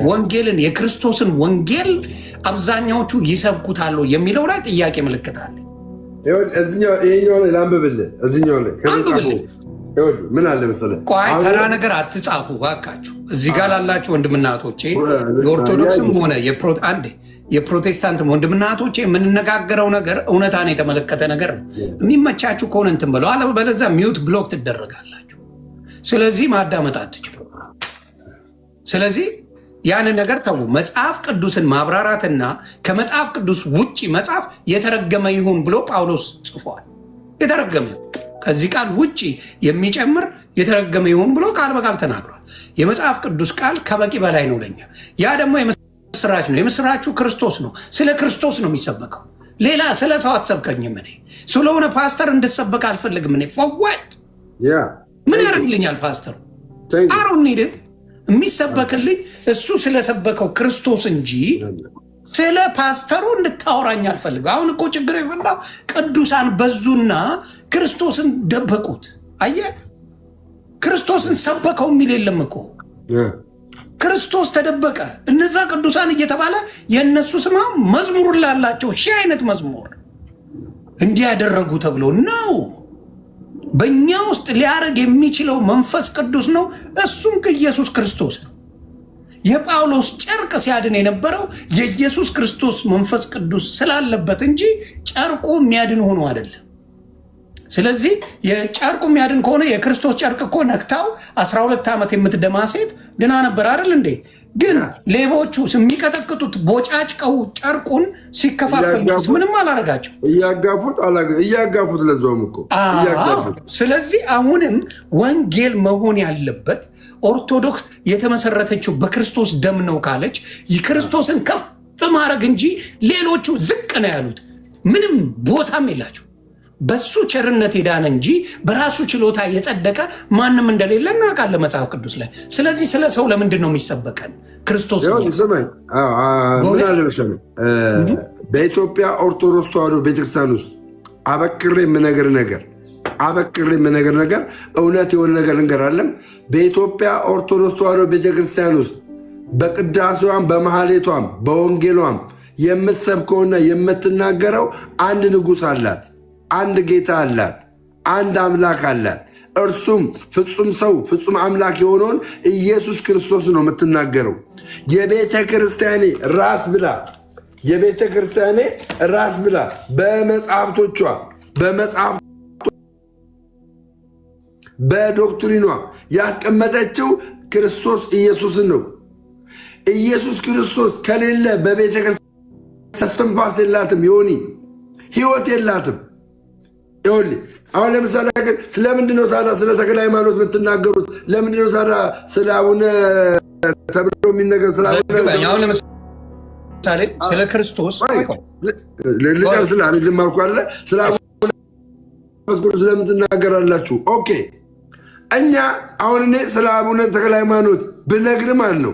ወንጌልን የክርስቶስን ወንጌል አብዛኛዎቹ ይሰብኩታል የሚለው ላይ ጥያቄ ምልክት አለ። ይሄኛው ላይ ላንብብልህ። እዚኛው ላይ ምን አለ መሰለህ? ቆይ ተራ ነገር አትጻፉ ባካችሁ። እዚህ ጋር ላላችሁ ወንድምና እህቶቼ የኦርቶዶክስም ሆነ የፕሮቴስታንትም ወንድምና እህቶቼ የምንነጋገረው ነገር እውነታን የተመለከተ ነገር ነው። የሚመቻችሁ ከሆነ እንትን በለው፣ አለበለዚያ ሚዩት ብሎክ ትደረጋላችሁ። ስለዚህ ማዳመጥ አትችሉ። ስለዚህ ያንን ነገር ተዉ። መጽሐፍ ቅዱስን ማብራራትና ከመጽሐፍ ቅዱስ ውጭ መጽሐፍ የተረገመ ይሁን ብሎ ጳውሎስ ጽፏል። የተረገመ ከዚህ ቃል ውጭ የሚጨምር የተረገመ ይሁን ብሎ ቃል በቃል ተናግሯል። የመጽሐፍ ቅዱስ ቃል ከበቂ በላይ ነው ለኛ። ያ ደግሞ የምስራች ነው። የምስራቹ ክርስቶስ ነው። ስለ ክርስቶስ ነው የሚሰበከው። ሌላ ስለ ሰው አትሰብከኝም። እኔ ስለሆነ ፓስተር እንድሰበክ አልፈልግም። እኔ ፈወድ ምን ያደርግልኛል ፓስተሩ? አሮን ኒድት የሚሰበክልኝ እሱ ስለሰበከው ክርስቶስ እንጂ ስለ ፓስተሩ እንድታወራኝ አልፈልግም። አሁን እኮ ችግር የፈላው ቅዱሳን በዙና ክርስቶስን ደበቁት። አየህ፣ ክርስቶስን ሰበከው የሚል የለም እኮ። ክርስቶስ ተደበቀ። እነዛ ቅዱሳን እየተባለ የእነሱ ስማ መዝሙር ላላቸው ሺህ አይነት መዝሙር እንዲያደረጉ ተብሎ ነው። በእኛ ውስጥ ሊያደርግ የሚችለው መንፈስ ቅዱስ ነው። እሱም ኢየሱስ ክርስቶስ ነው። የጳውሎስ ጨርቅ ሲያድን የነበረው የኢየሱስ ክርስቶስ መንፈስ ቅዱስ ስላለበት እንጂ ጨርቁ የሚያድን ሆኖ አይደለም። ስለዚህ የጨርቁ የሚያድን ከሆነ የክርስቶስ ጨርቅ እኮ ነክታው 12 ዓመት የምትደማ ሴት ድና ነበር አይደል እንዴ? ግን ሌቦቹ የሚቀጠቅጡት ቦጫጭቀው ጨርቁን ሲከፋፈሉት ምንም አላረጋቸው፣ እያጋፉት ለዛውም እኮ እያጋፉት። ስለዚህ አሁንም ወንጌል መሆን ያለበት ኦርቶዶክስ የተመሰረተችው በክርስቶስ ደም ነው ካለች የክርስቶስን ከፍ ማድረግ እንጂ ሌሎቹ ዝቅ ነው ያሉት ምንም ቦታም የላቸው። በሱ ቸርነት ሄዳን እንጂ በራሱ ችሎታ የጸደቀ ማንም እንደሌለ እናውቃለን መጽሐፍ ቅዱስ ላይ። ስለዚህ ስለ ሰው ለምንድን ነው የሚሰበከን? ክርስቶስ በኢትዮጵያ ኦርቶዶክስ ተዋሕዶ ቤተክርስቲያን ውስጥ አበክሬ የምነግር ነገር እውነት የሆነ ነገር ልንገር አለም። በኢትዮጵያ ኦርቶዶክስ ተዋሕዶ ቤተክርስቲያን ውስጥ በቅዳሴዋም በመሐሌቷም በወንጌሏም የምትሰብከውና የምትናገረው አንድ ንጉሥ አላት፣ አንድ ጌታ አላት፣ አንድ አምላክ አላት። እርሱም ፍጹም ሰው ፍጹም አምላክ የሆነውን ኢየሱስ ክርስቶስ ነው የምትናገረው። የቤተ ክርስቲያኔ ራስ ብላ በመጽሐፍቶቿ በዶክትሪኗ ያስቀመጠችው ክርስቶስ ኢየሱስን ነው። ኢየሱስ ክርስቶስ ከሌለ በቤተ ክርስቲያን እስትንፋስ የላትም፣ ዮኒ ህይወት የላትም። ይኸውልህ አሁን ለምሳሌ ግን ስለምንድነው ታዲያ ስለ ተክለ ሃይማኖት የምትናገሩት? ለምንድነው ታዲያ ስለ አቡነ ተብሎ የሚነገር? አሁን ለምሳሌ ስለ ክርስቶስ ልጨርስልህ አለ ዝም አልኩህ አይደለ? ስለ አቡነ ስለምን ትናገራላችሁ? ኦኬ እኛ አሁን እኔ ስለ አቡነ ተክለ ሃይማኖት ብነግር ማለት ነው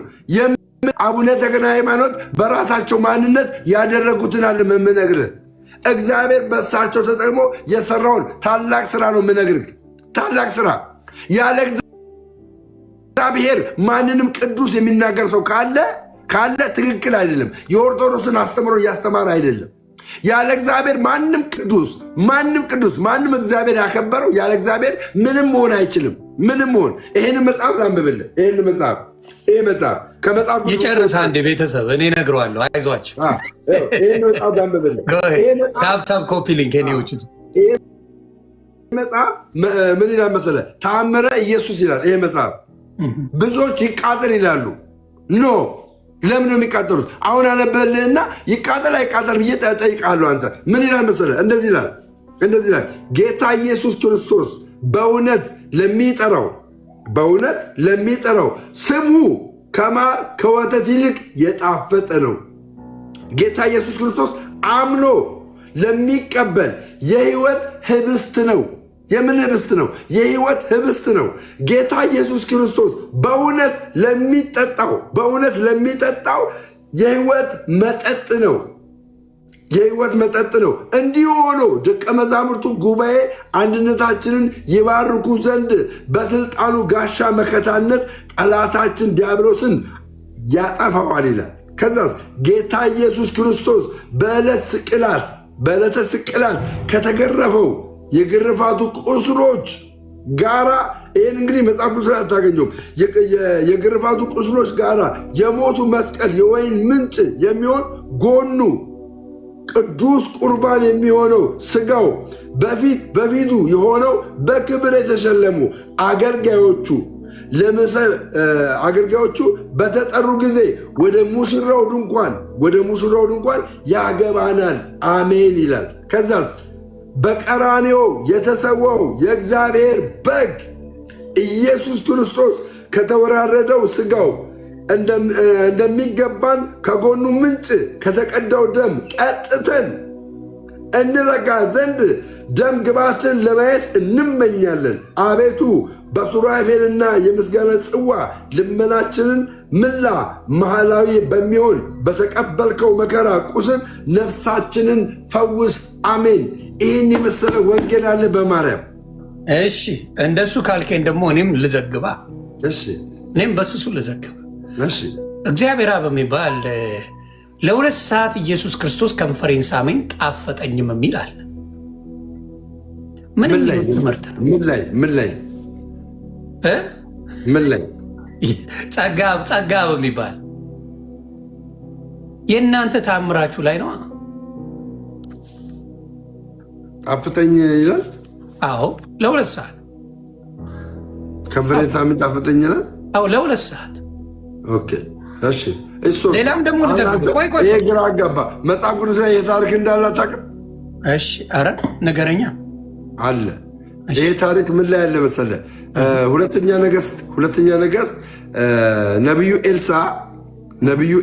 አቡነ ተክለ ሃይማኖት በራሳቸው ማንነት ያደረጉትን አለ የምነግርህ። እግዚአብሔር በእሳቸው ተጠቅሞ የሰራውን ታላቅ ስራ ነው የምነግርህ። ታላቅ ስራ ያለ እግዚአብሔር ማንንም ቅዱስ የሚናገር ሰው ካለ ትክክል አይደለም። የኦርቶዶክስን አስተምሮ እያስተማረ አይደለም። ያለ እግዚአብሔር ማንም እግዚአብሔር ያከበረው ያለ እግዚአብሔር ምንም መሆን አይችልም። ምንም መሆን ይሄን መጽሐፍ ላንብብልህ። ይሄን መጽሐፍ ከመጽሐፍ ይጨርስ አንድ ቤተሰብ እኔ እነግረዋለሁ። አይዟችሁ። ይሄን መጽሐፍ ላንብብልህ። ታፕ ኮፒ ሊንክ እኔዎች ይሄ መጽሐፍ ምን ይላል መሰለህ? ተአምረ ኢየሱስ ይላል። ይሄ መጽሐፍ ብዙዎች ይቃጠል ይላሉ። ኖ ለምን ነው የሚቃጠሉት? አሁን አነበልህና ይቃጠል አይቃጠል ብዬ ጠይቃለሁ። አንተ ምን ይላል መሰለህ? እንደዚህ ይላል ጌታ ኢየሱስ ክርስቶስ በእውነት ለሚጠራው ስሙ ከማር ከወተት ይልቅ የጣፈጠ ነው። ጌታ ኢየሱስ ክርስቶስ አምኖ ለሚቀበል የህይወት ህብስት ነው። የምን ህብስት ነው? የህይወት ህብስት ነው። ጌታ ኢየሱስ ክርስቶስ በእውነት ለሚጠጣው የህይወት መጠጥ ነው። እንዲሁ ሆኖ ደቀ መዛሙርቱ ጉባኤ አንድነታችንን ይባርኩ ዘንድ በስልጣኑ ጋሻ መከታነት ጠላታችን ዲያብሎስን ያጠፋዋል ይላል። ከዛስ ጌታ ኢየሱስ ክርስቶስ በዕለተ ስቅላት ከተገረፈው የግርፋቱ ቁስሎች ጋራ ይህን እንግዲህ መጽሐፍ ቅዱስ ላይ አታገኘውም። የግርፋቱ ቁስሎች ጋራ የሞቱ መስቀል የወይን ምንጭ የሚሆን ጎኑ ቅዱስ ቁርባን የሚሆነው ስጋው በፊቱ የሆነው በክብር የተሸለሙ አገልጋዮቹ በተጠሩ ጊዜ ወደ ሙሽራው ድንኳን ያገባናል። አሜን ይላል። ከዛስ በቀራንዮ የተሰዋው የእግዚአብሔር በግ ኢየሱስ ክርስቶስ ከተወራረደው ስጋው እንደሚገባን ከጎኑ ምንጭ ከተቀዳው ደም ጠጥተን እንረጋ ዘንድ ደም ግባትን ለማየት እንመኛለን። አቤቱ በሱራፌልና የምስጋና ጽዋ ልመናችንን ምላ መሐላዊ በሚሆን በተቀበልከው መከራ ቁስል ነፍሳችንን ፈውስ። አሜን። ይህን የመሰለ ወንጌል አለ በማርያም። እሺ እንደሱ ካልከኝ ደግሞ እኔም ልዘግባ። እሺ እኔም በስሱ ልዘግብ። እግዚአብሔር አብ የሚባል ለ2 ሰዓት ኢየሱስ ክርስቶስ ከንፈሬን ሳመኝ ጣፈጠኝም የሚል አለ። ምን ትምህርት ነው? ምን ላይ ጸጋ በሚባል የእናንተ ታምራችሁ ላይ ነው። ጣፍጠኝ ይላል። አዎ ለ2 ሰዓት ከንፈሬን ሳመኝ ጣፍጠኝ ይላል። አዎ ለ2 ሰዓት። ኦኬ እሺ። እሱ ሌላም ደግሞ ልዘግብ። ቆይ ይሄ ግራ አጋባ። መጽሐፍ ቅዱስ ላይ የታሪክ እንዳለ አታውቅም? እሺ ኧረ ነገረኛ አለ። ይሄ ታሪክ ምን ላይ ያለ መሰለህ? ሁለተኛ ነገሥት ነቢዩ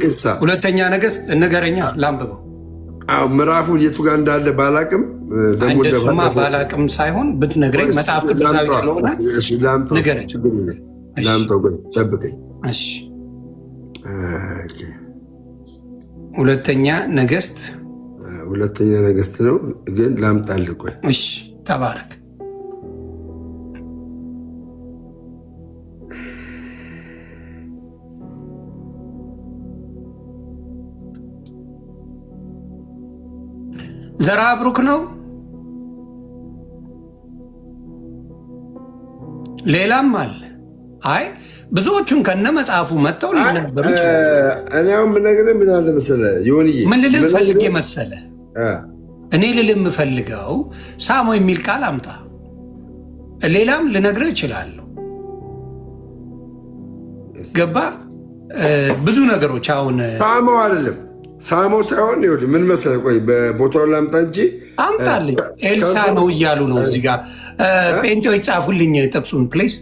ኤልሳ ሁለተኛ ነገሥት ነገረኛ ላንብበው። ምዕራፉ የቱ ጋር እንዳለ ባላቅም እንደሱማ ባላቅም ሳይሆን ብትነግረኝ መጽሐፍ ቅዱሳዊ ስለሆነ ንገረኝ። ላምጠው ግን ጠብቀኝ። እሺ ሁለተኛ ነገሥት ነው ግን ላምጣልህ። ቆይ እሺ ተባረክ። ዘራ ብሩክ ነው። ሌላም አለ። አይ ብዙዎቹን ከነ መጽሐፉ መጥተው ሊነበሩ ይችላል። እኔ አሁን የምነግርህ ምን አለ መሰለህ ዮኒዬ፣ ምን ልልህ ፈልጌ መሰለህ? እኔ ልልህ የምፈልገው ሳሞ የሚል ቃል አምጣ። ሌላም ልነግርህ እችላለሁ። ገባ? ብዙ ነገሮች አሁን ሳሞ አይደለም ሳሞ ሳይሆን ይኸውልህ ምን መሰለህ፣ ቆይ በቦታው ላምጣ እንጂ አምጣልኝ። ኤልሳ ነው እያሉ ነው እዚህ ጋር ጴንጤዎች ጻፉልኝ ጥቅሱን ፕሌስ።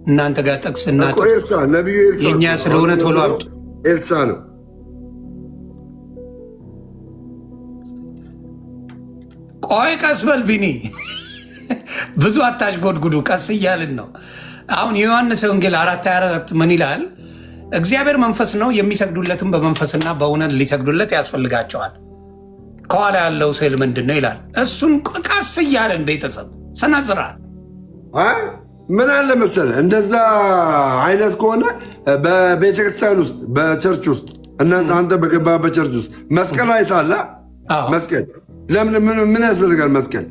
እናንተ ጋር ጥቅስና ኤልሳ ነቢዩ ኤልሳ የእኛ ስለሆነ ቶሎ አምጡ። ኤልሳ ነው። ቆይ ቀስ በል ቢኒ፣ ብዙ አታች ጎድጉዱ፣ ቀስ እያልን ነው። አሁን የዮሐንስ ወንጌል 4:24 ምን ይላል? እግዚአብሔር መንፈስ ነው፣ የሚሰግዱለትም በመንፈስና በእውነት ሊሰግዱለት ያስፈልጋቸዋል። ከኋላ ያለው ስዕል ምንድን ነው ይላል። እሱን ቀስ እያለን ቤተሰብ ስነ ስርዓት ምን አለ መሰለህ፣ እንደዛ አይነት ከሆነ በቤተክርስቲያን ውስጥ በቸርች ውስጥ አንተ በገባበት ቸርች ውስጥ መስቀል አይታላ። መስቀል ለምን ምን ያስፈልጋል? መስቀል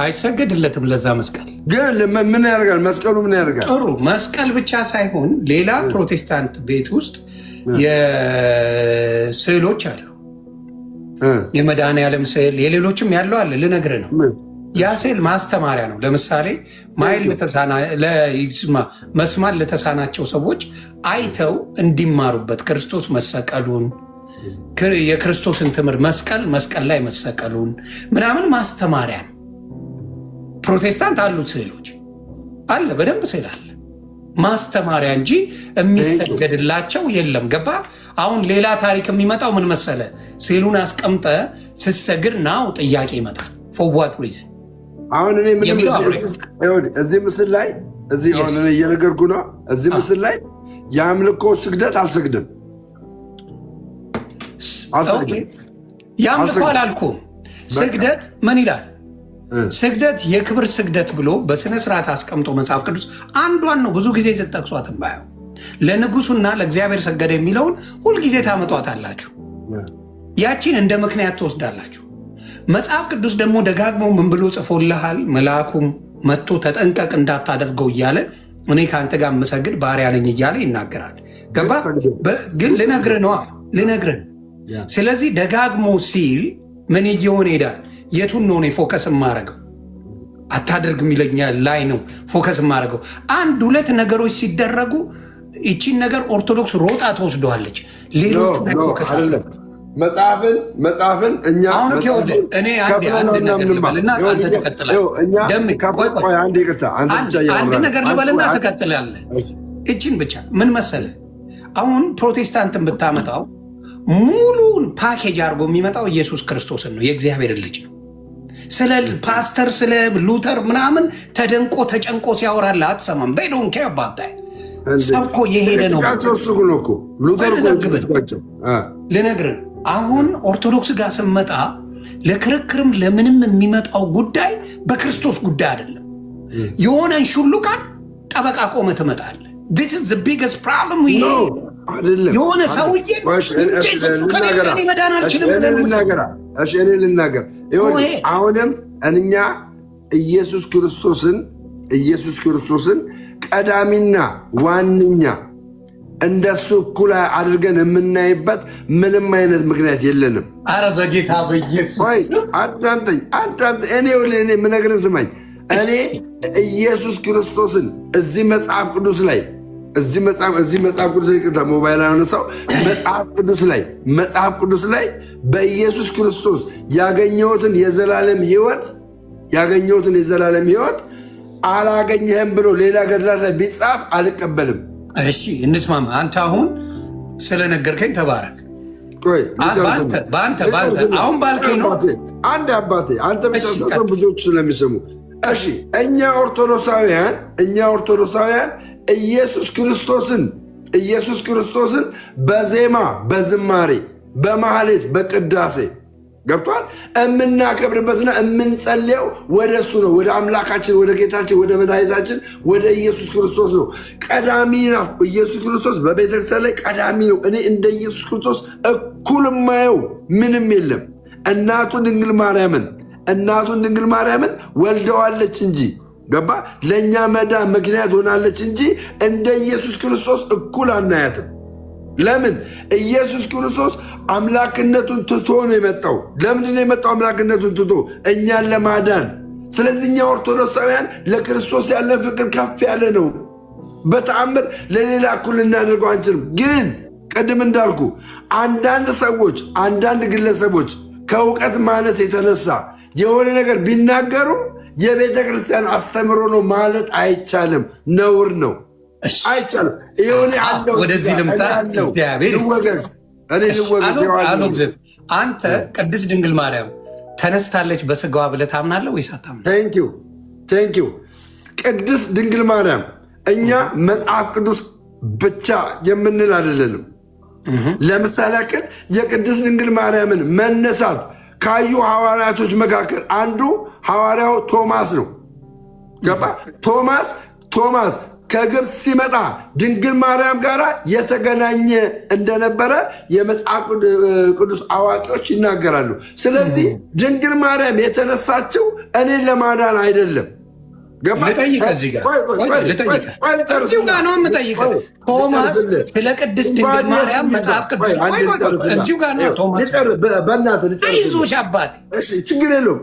አይሰገድለትም። ለዛ መስቀል ግን ምን ያደርጋል? መስቀሉ ምን ያደርጋል? ጥሩ መስቀል ብቻ ሳይሆን ሌላ ፕሮቴስታንት ቤት ውስጥ የስዕሎች አሉ። የመድኃኔዓለም ስዕል የሌሎችም ያለው አለ። ልነግርህ ነው። ያ ስዕል ማስተማሪያ ነው። ለምሳሌ መስማት ለተሳናቸው ሰዎች አይተው እንዲማሩበት ክርስቶስ መሰቀሉን፣ የክርስቶስን ትምህርት መስቀል ላይ መሰቀሉን ምናምን ማስተማሪያ ነው። ፕሮቴስታንት አሉት ስዕሎች አለ፣ በደንብ ስዕል አለ፣ ማስተማሪያ እንጂ የሚሰገድላቸው የለም። ገባ? አሁን ሌላ ታሪክ የሚመጣው ምን መሰለ? ስዕሉን አስቀምጠ ስትሰግድ ናው ጥያቄ ይመጣል። ፎር ዋት ሪዝን? አሁን እኔ እዚህ ምስል ላይ አሁን እኔ እየነገርኩ ነው። እዚህ ምስል ላይ የአምልኮ ስግደት አልሰግድም። የአምልኮ አላልኩም። ስግደት ምን ይላል? ስግደት የክብር ስግደት ብሎ በስነ ስርዓት አስቀምጦ መጽሐፍ ቅዱስ አንዷን ነው ብዙ ጊዜ ስትጠቅሷት ባየው ለንጉሱና ለእግዚአብሔር ሰገደ የሚለውን ሁልጊዜ ታመጧታላችሁ። ያቺን እንደ ምክንያት ትወስዳላችሁ። መጽሐፍ ቅዱስ ደግሞ ደጋግሞ ምን ብሎ ጽፎልሃል? መልአኩም መጥቶ ተጠንቀቅ እንዳታደርገው እያለ እኔ ከአንተ ጋር የምሰግድ ባሪያ ነኝ እያለ ይናገራል። ገባ? ግን ልነግርህ ነዋ፣ ልነግርህ። ስለዚህ ደጋግሞ ሲል ምን እየሆነ ሄዳል? የቱን ነው እኔ ፎከስ የማደርገው? አታደርግ የሚለኛ ላይ ነው ፎከስ የማደርገው። አንድ ሁለት ነገሮች ሲደረጉ ይቺን ነገር ኦርቶዶክስ ሮጣ ትወስደዋለች። ሌሎቹ ፎከስ መጽሐፍን እኛ እኔ አንድ ነገር ልበልና አንተ ትቀጥላለህ። አንድ ነገር ልበልና ትቀጥላለህ። እችን ብቻ ምን መሰለህ፣ አሁን ፕሮቴስታንትን ብታመጣው ሙሉን ፓኬጅ አድርጎ የሚመጣው ኢየሱስ ክርስቶስን ነው፣ የእግዚአብሔር ልጅ ነው። ስለ ፓስተር ስለ ሉተር ምናምን ተደንቆ ተጨንቆ ሲያወራል አትሰማም። በዶን ኬር አባታ ሰው እኮ የሄደ ነው። ልነግርህ አሁን ኦርቶዶክስ ጋር ስመጣ ለክርክርም ለምንም የሚመጣው ጉዳይ በክርስቶስ ጉዳይ አይደለም። የሆነን ሹሉቃን ጠበቃ ቆመ ትመጣለህ። This is the biggest problem we have. የሆነ ሰውዬ መዳን አልችልም። እኔ ልናገር። አሁንም እኛ ኢየሱስ ክርስቶስን ቀዳሚና ዋነኛ እንደሱ እኩል አድርገን የምናይበት ምንም አይነት ምክንያት የለንም። አረ በጌታ በኢየሱስ አዳምጠኝ። እኔ የምነግርህን ስማኝ። እኔ ኢየሱስ ክርስቶስን እዚህ መጽሐፍ ቅዱስ ላይ ሞባይል ያነሳው መጽሐፍ ቅዱስ ላይ በኢየሱስ ክርስቶስ ያገኘሁትን የዘላለም ሕይወት አላገኘህም ብሎ ሌላ ገድላት ላይ ቢጻፍ አልቀበልም። እሺ እንስማማ። አንተ አሁን ስለነገርከኝ ተባረክ። በአንተ አሁን ባልከኝ ነው። አንድ አባቴ አንተ ብቻ ሳይሆን ብዙዎች ስለሚሰሙ እሺ፣ እኛ ኦርቶዶክሳውያን ኢየሱስ ክርስቶስን በዜማ በዝማሬ በማህሌት በቅዳሴ ገብቷል የምናከብርበትና የምንጸልየው ወደ እሱ ነው። ወደ አምላካችን ወደ ጌታችን ወደ መድኃኒታችን ወደ ኢየሱስ ክርስቶስ ነው። ቀዳሚ ነው ኢየሱስ ክርስቶስ በቤተክርስቲያን ላይ ቀዳሚ ነው። እኔ እንደ ኢየሱስ ክርስቶስ እኩል የማየው ምንም የለም። እናቱን ድንግል ማርያምን ወልደዋለች እንጂ ገባ ለእኛ መዳን ምክንያት ሆናለች እንጂ እንደ ኢየሱስ ክርስቶስ እኩል አናያትም። ለምን? ኢየሱስ ክርስቶስ አምላክነቱን ትቶ ነው የመጣው። ለምንድን ነው የመጣው? አምላክነቱን ትቶ እኛን ለማዳን። ስለዚህ እኛ ኦርቶዶክሳውያን ለክርስቶስ ያለን ፍቅር ከፍ ያለ ነው። በተአምር ለሌላ እኩል እናደርገው አንችልም። ግን ቅድም እንዳልኩ አንዳንድ ሰዎች፣ አንዳንድ ግለሰቦች ከእውቀት ማነስ የተነሳ የሆነ ነገር ቢናገሩ የቤተ ክርስቲያን አስተምሮ ነው ማለት አይቻልም። ነውር ነው፣ አይቻልም። ወደዚህ ልምጣ። አንተ ቅድስት ድንግል ማርያም ተነስታለች በስጋዋ ብለህ ታምናለህ ወይስ አታምናለህ? ቴንኪው። ቅድስት ድንግል ማርያም እኛ መጽሐፍ ቅዱስ ብቻ የምንል አይደለንም። ለምሳሌ ያክል የቅድስት ድንግል ማርያምን መነሳት ካዩ ሐዋርያቶች መካከል አንዱ ሐዋርያው ቶማስ ነው። ገባ? ቶማስ ከግብፅ ሲመጣ ድንግል ማርያም ጋር የተገናኘ እንደነበረ የመጽሐፍ ቅዱስ አዋቂዎች ይናገራሉ። ስለዚህ ድንግል ማርያም የተነሳችው እኔን ለማዳን አይደለም። ቶማስ ስለ ቅድስት ድንግል ማርያም መጽሐፍ ቅዱስ እዚሁ ጋር ነው። ችግር የለውም።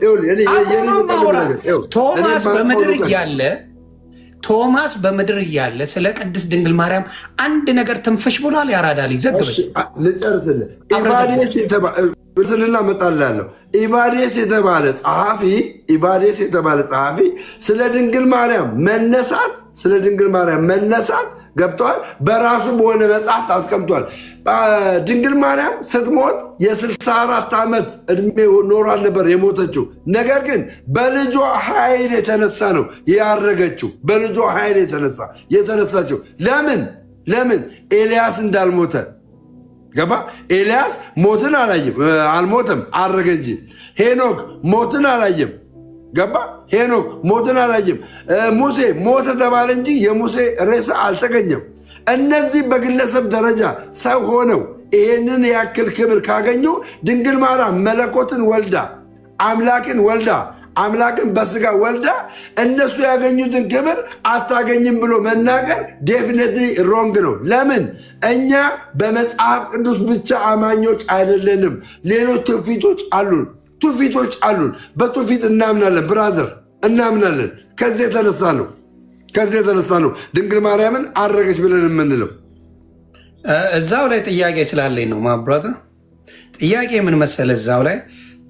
ቶማስ በምድር እያለ ስለ ቅድስት ድንግል ማርያም አንድ ነገር ትንፍሽ ብሏል። ያራዳል ይዘግበል ልጨርስልህ። መጣላለሁ። ኢቫዴስ የተባለ ጸሐፊ ስለ ድንግል ማርያም መነሳት ገብተዋል። በራሱ በሆነ መጽሐፍ አስቀምጧል። ድንግል ማርያም ስትሞት የ64 ዓመት ዕድሜ ኖሯል ነበር የሞተችው። ነገር ግን በልጇ ኃይል የተነሳ ነው ያረገችው። በልጇ ኃይል የተነሳችው ለምን ኤልያስ እንዳልሞተ ገባ? ኤልያስ ሞትን አልሞተም፣ አረገ እንጂ። ሄኖክ ሞትን አላየም። ገባ? ሄኖክ ሞትን አላየም። ሙሴ ሞተ ተባለ እንጂ የሙሴ ሬሳ አልተገኘም። እነዚህ በግለሰብ ደረጃ ሰው ሆነው ይህንን ያክል ክብር ካገኙ ድንግል ማርያም መለኮትን ወልዳ አምላክን በስጋ ወልዳ እነሱ ያገኙትን ክብር አታገኝም ብሎ መናገር ዴፊኒትሊ ሮንግ ነው። ለምን? እኛ በመጽሐፍ ቅዱስ ብቻ አማኞች አይደለንም። ሌሎች ትውፊቶች አሉን። በትውፊት እናምናለን፣ ብራዘር እናምናለን። ከዚህ የተነሳ ነው ድንግል ማርያምን አረገች ብለን የምንለው። እዛው ላይ ጥያቄ ስላለኝ ነው ማብራታ። ጥያቄ ምን መሰለ? እዛው ላይ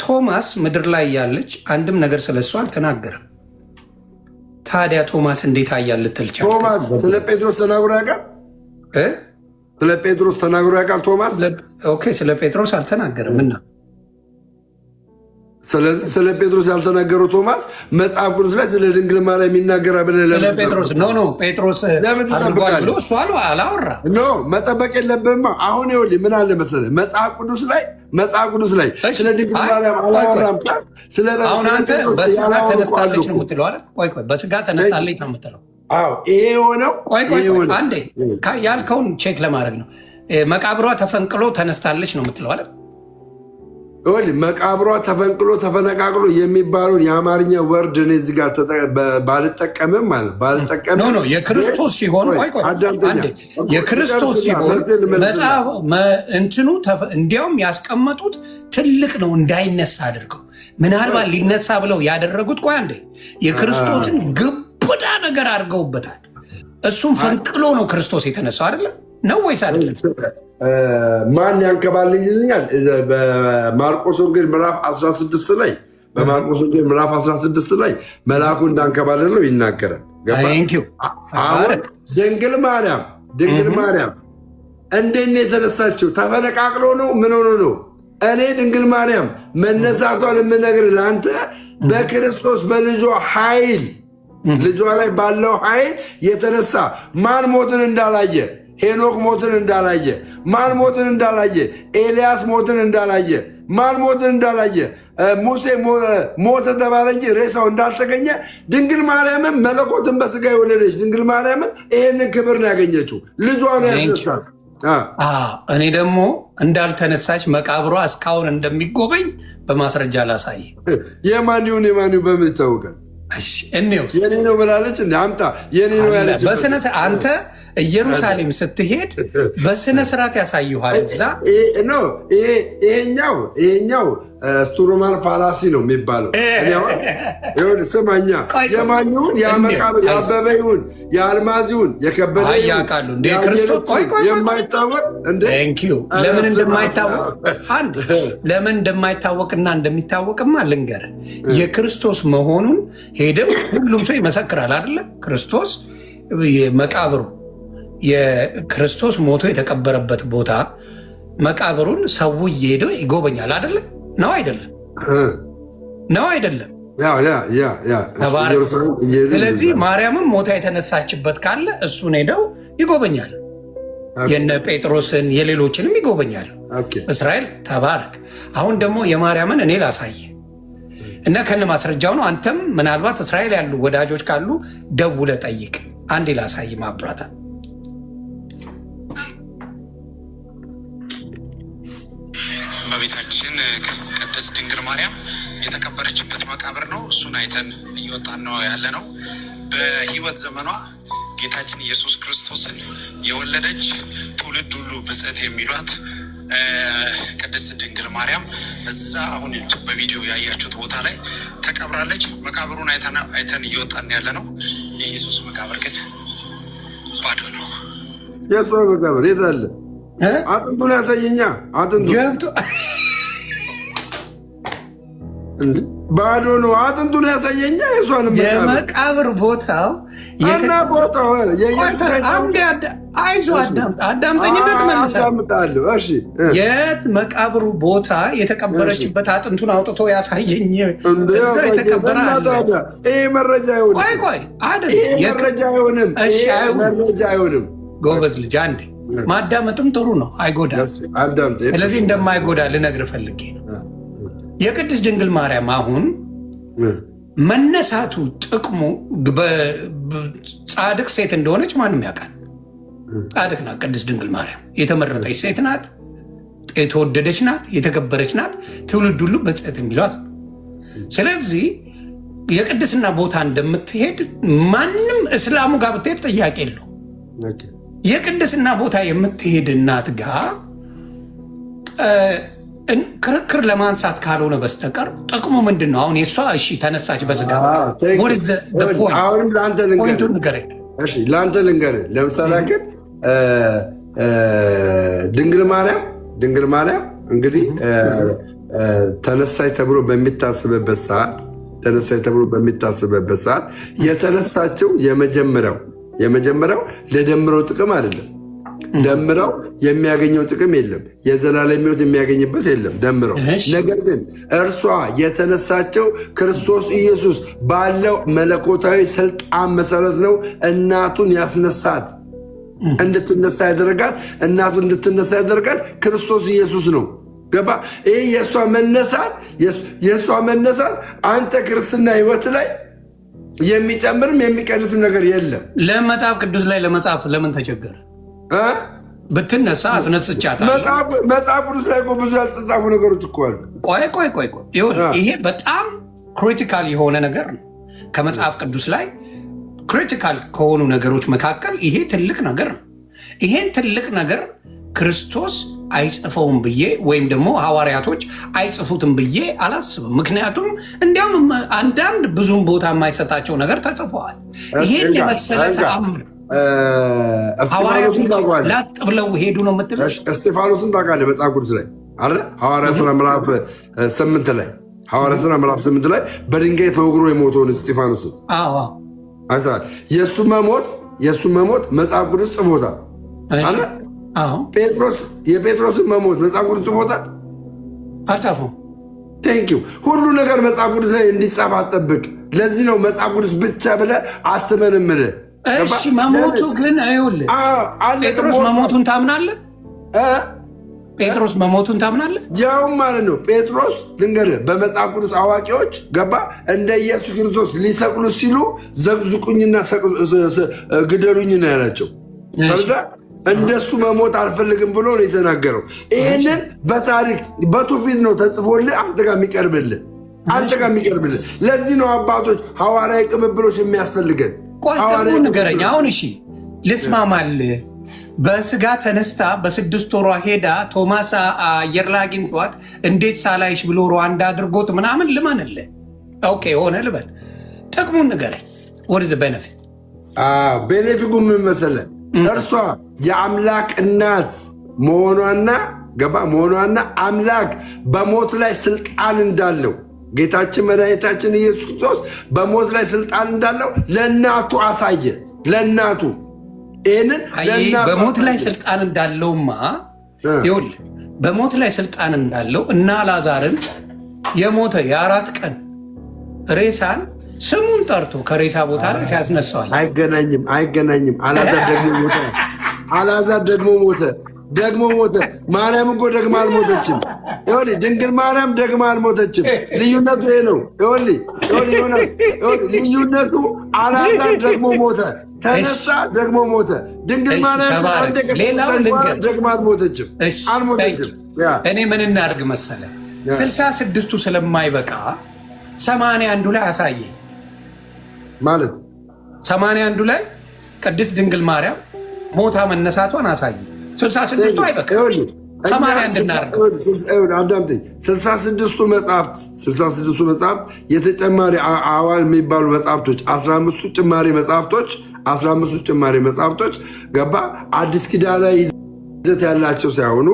ቶማስ ምድር ላይ ያለች አንድም ነገር ስለሷ አልተናገረም። ታዲያ ቶማስ እንዴት አያል ልትል ቻልክ? ቶማስ ስለ ጴጥሮስ ተናግሮ ያውቃል? ቶማስ ኦኬ፣ ስለ ጴጥሮስ አልተናገረም እና ስለዚህ ስለ ጴጥሮስ ያልተናገረው ቶማስ መጽሐፍ ቅዱስ ላይ ስለ ድንግል ማርያም ይናገራል ብለህ ስለ ጴጥሮስ ጴጥሮስ አድርጓል ብሎ እሱ አላወራ። መጠበቅ የለብህማ። አሁን ይኸውልህ ምን አለ መሰለህ መጽሐፍ ቅዱስ ላይ ስለ ድንግል ማርያም አላወራም። አሁን አንተ በስጋ ተነስታለች ነው የምትለው አይደል? ቆይ በስጋ ተነስታለች ነው የምትለው። ይሄ የሆነው አንዴ ያልከውን ቼክ ለማድረግ ነው። መቃብሯ ተፈንቅሎ ተነስታለች ነው የምትለው አይደል? መቃብሯ ተፈንቅሎ ተፈነቃቅሎ የሚባለውን የአማርኛ ወርድ እኔ እዚህ ጋር ባልጠቀምም የክርስቶስ ሲሆን የክርስቶስ ሲሆን እንትኑ እንዲያውም ያስቀመጡት ትልቅ ነው እንዳይነሳ አድርገው ምናልባት ሊነሳ ብለው ያደረጉት የክርስቶስን ግብዳ ነገር አድርገውበታል። እሱም ፈንቅሎ ነው ክርስቶስ የተነሳው አይደለም ነው ወይስ አይደለም? ማን ያንከባልልኛል? በማርቆስ ወንጌል ምዕራፍ 16 ላይ መልአኩ እንዳንከባለለው ይናገራል። አሁን ድንግል ማርያም እንዴት ነው የተነሳችው? ተፈነቃቅሎ ነው? ምን ሆኖ ነው? እኔ ድንግል ማርያም መነሳቷን የምነግር ለአንተ በክርስቶስ በልጇ ኃይል ልጇ ላይ ባለው ኃይል የተነሳ ማን ሞትን እንዳላየ ሄኖክ ሞትን እንዳላየ ማን ሞትን እንዳላየ ኤልያስ ሞትን እንዳላየ ማን ሞትን እንዳላየ ሙሴ ሞተ ተባለ እንጂ ሬሳው እንዳልተገኘ ድንግል ማርያምን መለኮትን በስጋ የወለደች ድንግል ማርያምን ይህንን ክብር ነው ያገኘችው። ልጇ ነው ያስነሳት። እኔ ደግሞ እንዳልተነሳች መቃብሯ እስካሁን እንደሚጎበኝ በማስረጃ ላሳይ። የማን ይሁን በምን ይታወቃል? የኔ ነው ብላለች። አምጣ የኔ ነው ያለች በስነ አንተ ኢየሩሳሌም ስትሄድ በስነ ስርዓት ያሳዩሃል። እዛ ይሄኛው ስቱሮማን ፋላሲ ነው የሚባለው። ስማኛ የማኝሁን የመቃብር የአበበ ይሁን የአልማዝ ይሁን የከበደ ያውቃሉ እንደ ክርስቶስ የማይታወቅ ለምን እንደማይታወቅ ለምን እንደማይታወቅና እንደሚታወቅማ ልንገር። የክርስቶስ መሆኑን ሄደው ሁሉም ሰው ይመሰክራል አይደለ? ክርስቶስ መቃብሩ የክርስቶስ ሞቶ የተቀበረበት ቦታ መቃብሩን ሰው እየሄደ ይጎበኛል አይደለ? ነው አይደለም? ነው አይደለም? ስለዚህ ማርያምም ሞታ የተነሳችበት ካለ እሱን ሄደው ይጎበኛል። የነ ጴጥሮስን የሌሎችንም ይጎበኛል። እስራኤል ተባረክ። አሁን ደግሞ የማርያምን እኔ ላሳየ እና ከነ ማስረጃው ነው። አንተም ምናልባት እስራኤል ያሉ ወዳጆች ካሉ ደውለህ ጠይቅ። አንዴ ላሳይ ማብራታ እመቤታችን ቅድስት ድንግል ማርያም የተቀበረችበት መቃብር ነው። እሱን አይተን እየወጣን ነው ያለ ነው። በህይወት ዘመኗ ጌታችን ኢየሱስ ክርስቶስን የወለደች ትውልድ ሁሉ ብፅዕት የሚሏት ቅድስት ድንግል ማርያም እዛ አሁን በቪዲዮ ያያችሁት ቦታ ላይ ተቀብራለች። መቃብሩን አይተን እየወጣን ያለ ነው። የኢየሱስ መቃብር ግን ባዶ ነው። የእሷ መቃብር የት አለ? አጥንቱን ያሳየኛ። አጥንቱ ባዶ ነው። አጥንቱን ያሳየኛ። የእሷን የመቃብር ቦታው እና ቦታው አዳምጠኝ። የመቃብሩ ቦታ የተቀበረችበት አጥንቱን አውጥቶ ያሳየኝ። እዛ የተቀበረ መረጃ አይሆንም። ጎበዝ ልጅ አንዴ ማዳመጥም ጥሩ ነው፣ አይጎዳም። ስለዚህ እንደማይጎዳ ልነግርህ ፈልጌ ነው። የቅድስት ድንግል ማርያም አሁን መነሳቱ ጥቅሙ ጻድቅ ሴት እንደሆነች ማንም ያውቃል። ጻድቅ ናት ቅድስት ድንግል ማርያም። የተመረጠች ሴት ናት፣ የተወደደች ናት፣ የተከበረች ናት። ትውልድ ሁሉ ብፅዕት የሚሏት። ስለዚህ የቅድስና ቦታ እንደምትሄድ ማንም እስላሙ ጋር ብትሄድ ጥያቄ የለው። የቅድስና ቦታ የምትሄድ እናት ጋር ክርክር ለማንሳት ካልሆነ በስተቀር ጥቅሙ ምንድን ነው? አሁን የእሷ እሺ ተነሳች በስጋ አሁንም ለአንተ ልንገርህ። ለምሳሌ ግን ድንግል ማርያም እንግዲህ ተነሳች ተብሎ በሚታስብበት ሰዓት የተነሳችው የመጀመሪያው ለደምረው ጥቅም አይደለም። ደምረው የሚያገኘው ጥቅም የለም። የዘላለም ሕይወት የሚያገኝበት የለም ደምረው። ነገር ግን እርሷ የተነሳቸው ክርስቶስ ኢየሱስ ባለው መለኮታዊ ስልጣን መሰረት ነው። እናቱን ያስነሳት እንድትነሳ ያደረጋት ክርስቶስ ኢየሱስ ነው። ገባ? ይህ የእሷ መነሳት አንተ ክርስትና ሕይወት ላይ የሚጨምርም የሚቀንስም ነገር የለም። ለመጽሐፍ ቅዱስ ላይ ለመጽሐፍ ለምን ተቸገረ? ብትነሳ አስነስቻታለሁ። መጽሐፍ ቅዱስ ላይ ብዙ ያልተጻፉ ነገሮች እኮ አሉ። ቆይ ይሄ በጣም ክሪቲካል የሆነ ነገር ነው። ከመጽሐፍ ቅዱስ ላይ ክሪቲካል ከሆኑ ነገሮች መካከል ይሄ ትልቅ ነገር ነው። ይሄን ትልቅ ነገር ክርስቶስ አይጽፈውም ብዬ ወይም ደግሞ ሐዋርያቶች አይጽፉትም ብዬ አላስብም። ምክንያቱም እንዲያውም አንዳንድ ብዙም ቦታ የማይሰጣቸው ነገር ተጽፈዋል። ይሄን የመሰለ ተአምር ላጥ ብለው ሄዱ ነው የምትለው። እስጢፋኖስን ታውቃለህ? መጽሐፍ ቅዱስ ላይ አለ ሐዋርያት ሥራ ምዕራፍ 8 ላይ በድንጋይ ተወግሮ የሞተውን እስጢፋኖስን የእሱ መሞት መጽሐፍ ቅዱስ ጽፎታል። የጴጥሮስን መሞት መጽሐፍ ቅዱስ ጽፎታል? አልጻፈውም። ቴንኪው። ሁሉ ነገር መጽሐፍ ቅዱስ ላይ እንዲጻፍ አትጠብቅ። ለዚህ ነው መጽሐፍ ቅዱስ ብቻ ብለህ አትመንምልህ። እሺ መሞቱ ግን አይውልህ። ጴጥሮስ መሞቱን ታምናለህ? ጴጥሮስ መሞቱን ታምናለህ? ያውም ማለት ነው ጴጥሮስ ልንገርህ፣ በመጽሐፍ ቅዱስ አዋቂዎች ገባ እንደ ኢየሱስ ክርስቶስ ሊሰቅሉ ሲሉ ዘቅዝቁኝና ግደሉኝ ነው ያላቸው። እንደሱ መሞት አልፈልግም ብሎ ነው የተናገረው። ይህንን በታሪክ በትውፊት ነው ተጽፎልህ አንተ ጋር የሚቀርብልህ። ለዚህ ነው አባቶች ሐዋርያዊ ቅብብሎች የሚያስፈልገን። ቆይ ንገረኝ አሁን። እሺ ልስማማልህ። በስጋ ተነስታ በ6 ወሯ ሄዳ ቶማስ አየር ላይ አግኝቷት እንዴት ሳላይሽ ብሎ ሩዋንዳ አድርጎት ምናምን ልመንልህ። ኦኬ ሆነ ልበል። ጥቅሙን ንገረኝ። ወደ ቤኔፊት ቤኔፊቱ ምን መሰለህ? እርሷ የአምላክ እናት መሆኗና አምላክ በሞት ላይ ስልጣን እንዳለው ጌታችን መድኃኒታችን ኢየሱስ ክርስቶስ በሞት ላይ ስልጣን እንዳለው ለእናቱ አሳየ። ለእናቱ ይህንን በሞት ላይ ስልጣን እንዳለውማ ይኸውልህ፣ በሞት ላይ ስልጣን እንዳለው እና አልዓዛርን የሞተ የ4 ቀን ሬሳን ስሙን ጠርቶ ከሬሳ ቦታ ላይ ሲያስነሳዋል። አይገናኝም። አልዓዛር ደግሞ ሞተ። ማርያም እኮ ደግማ አልሞተችም። ይኸውልህ ድንግል ማርያም ደግማ አልሞተችም። ልዩነቱ ይሄ ነው። ልዩነቱ አልዓዛር ደግሞ ሞተ፣ ተነሳ፣ ደግሞ ሞተ። ድንግል ማርያም ደግማ አልሞተችም። እኔ ምን እናድርግ መሰለ 66ቱ ስለማይበቃ 81 ላይ አሳየኝ ማለት 81 ላይ ቅድስት ድንግል ማርያም ሞታ መነሳቷን አሳየኝ። 66ቱ አይበቃ 81 እናድርግ። አዳምጠኝ። 66ቱ መጽሐፍት የተጨማሪ አዋል የሚባሉ መጽሐፍቶች 15ቱ ጭማሪ መጽሐፍቶች ገባ አዲስ ኪዳን ላይ ይዘት ያላቸው ሳይሆኑ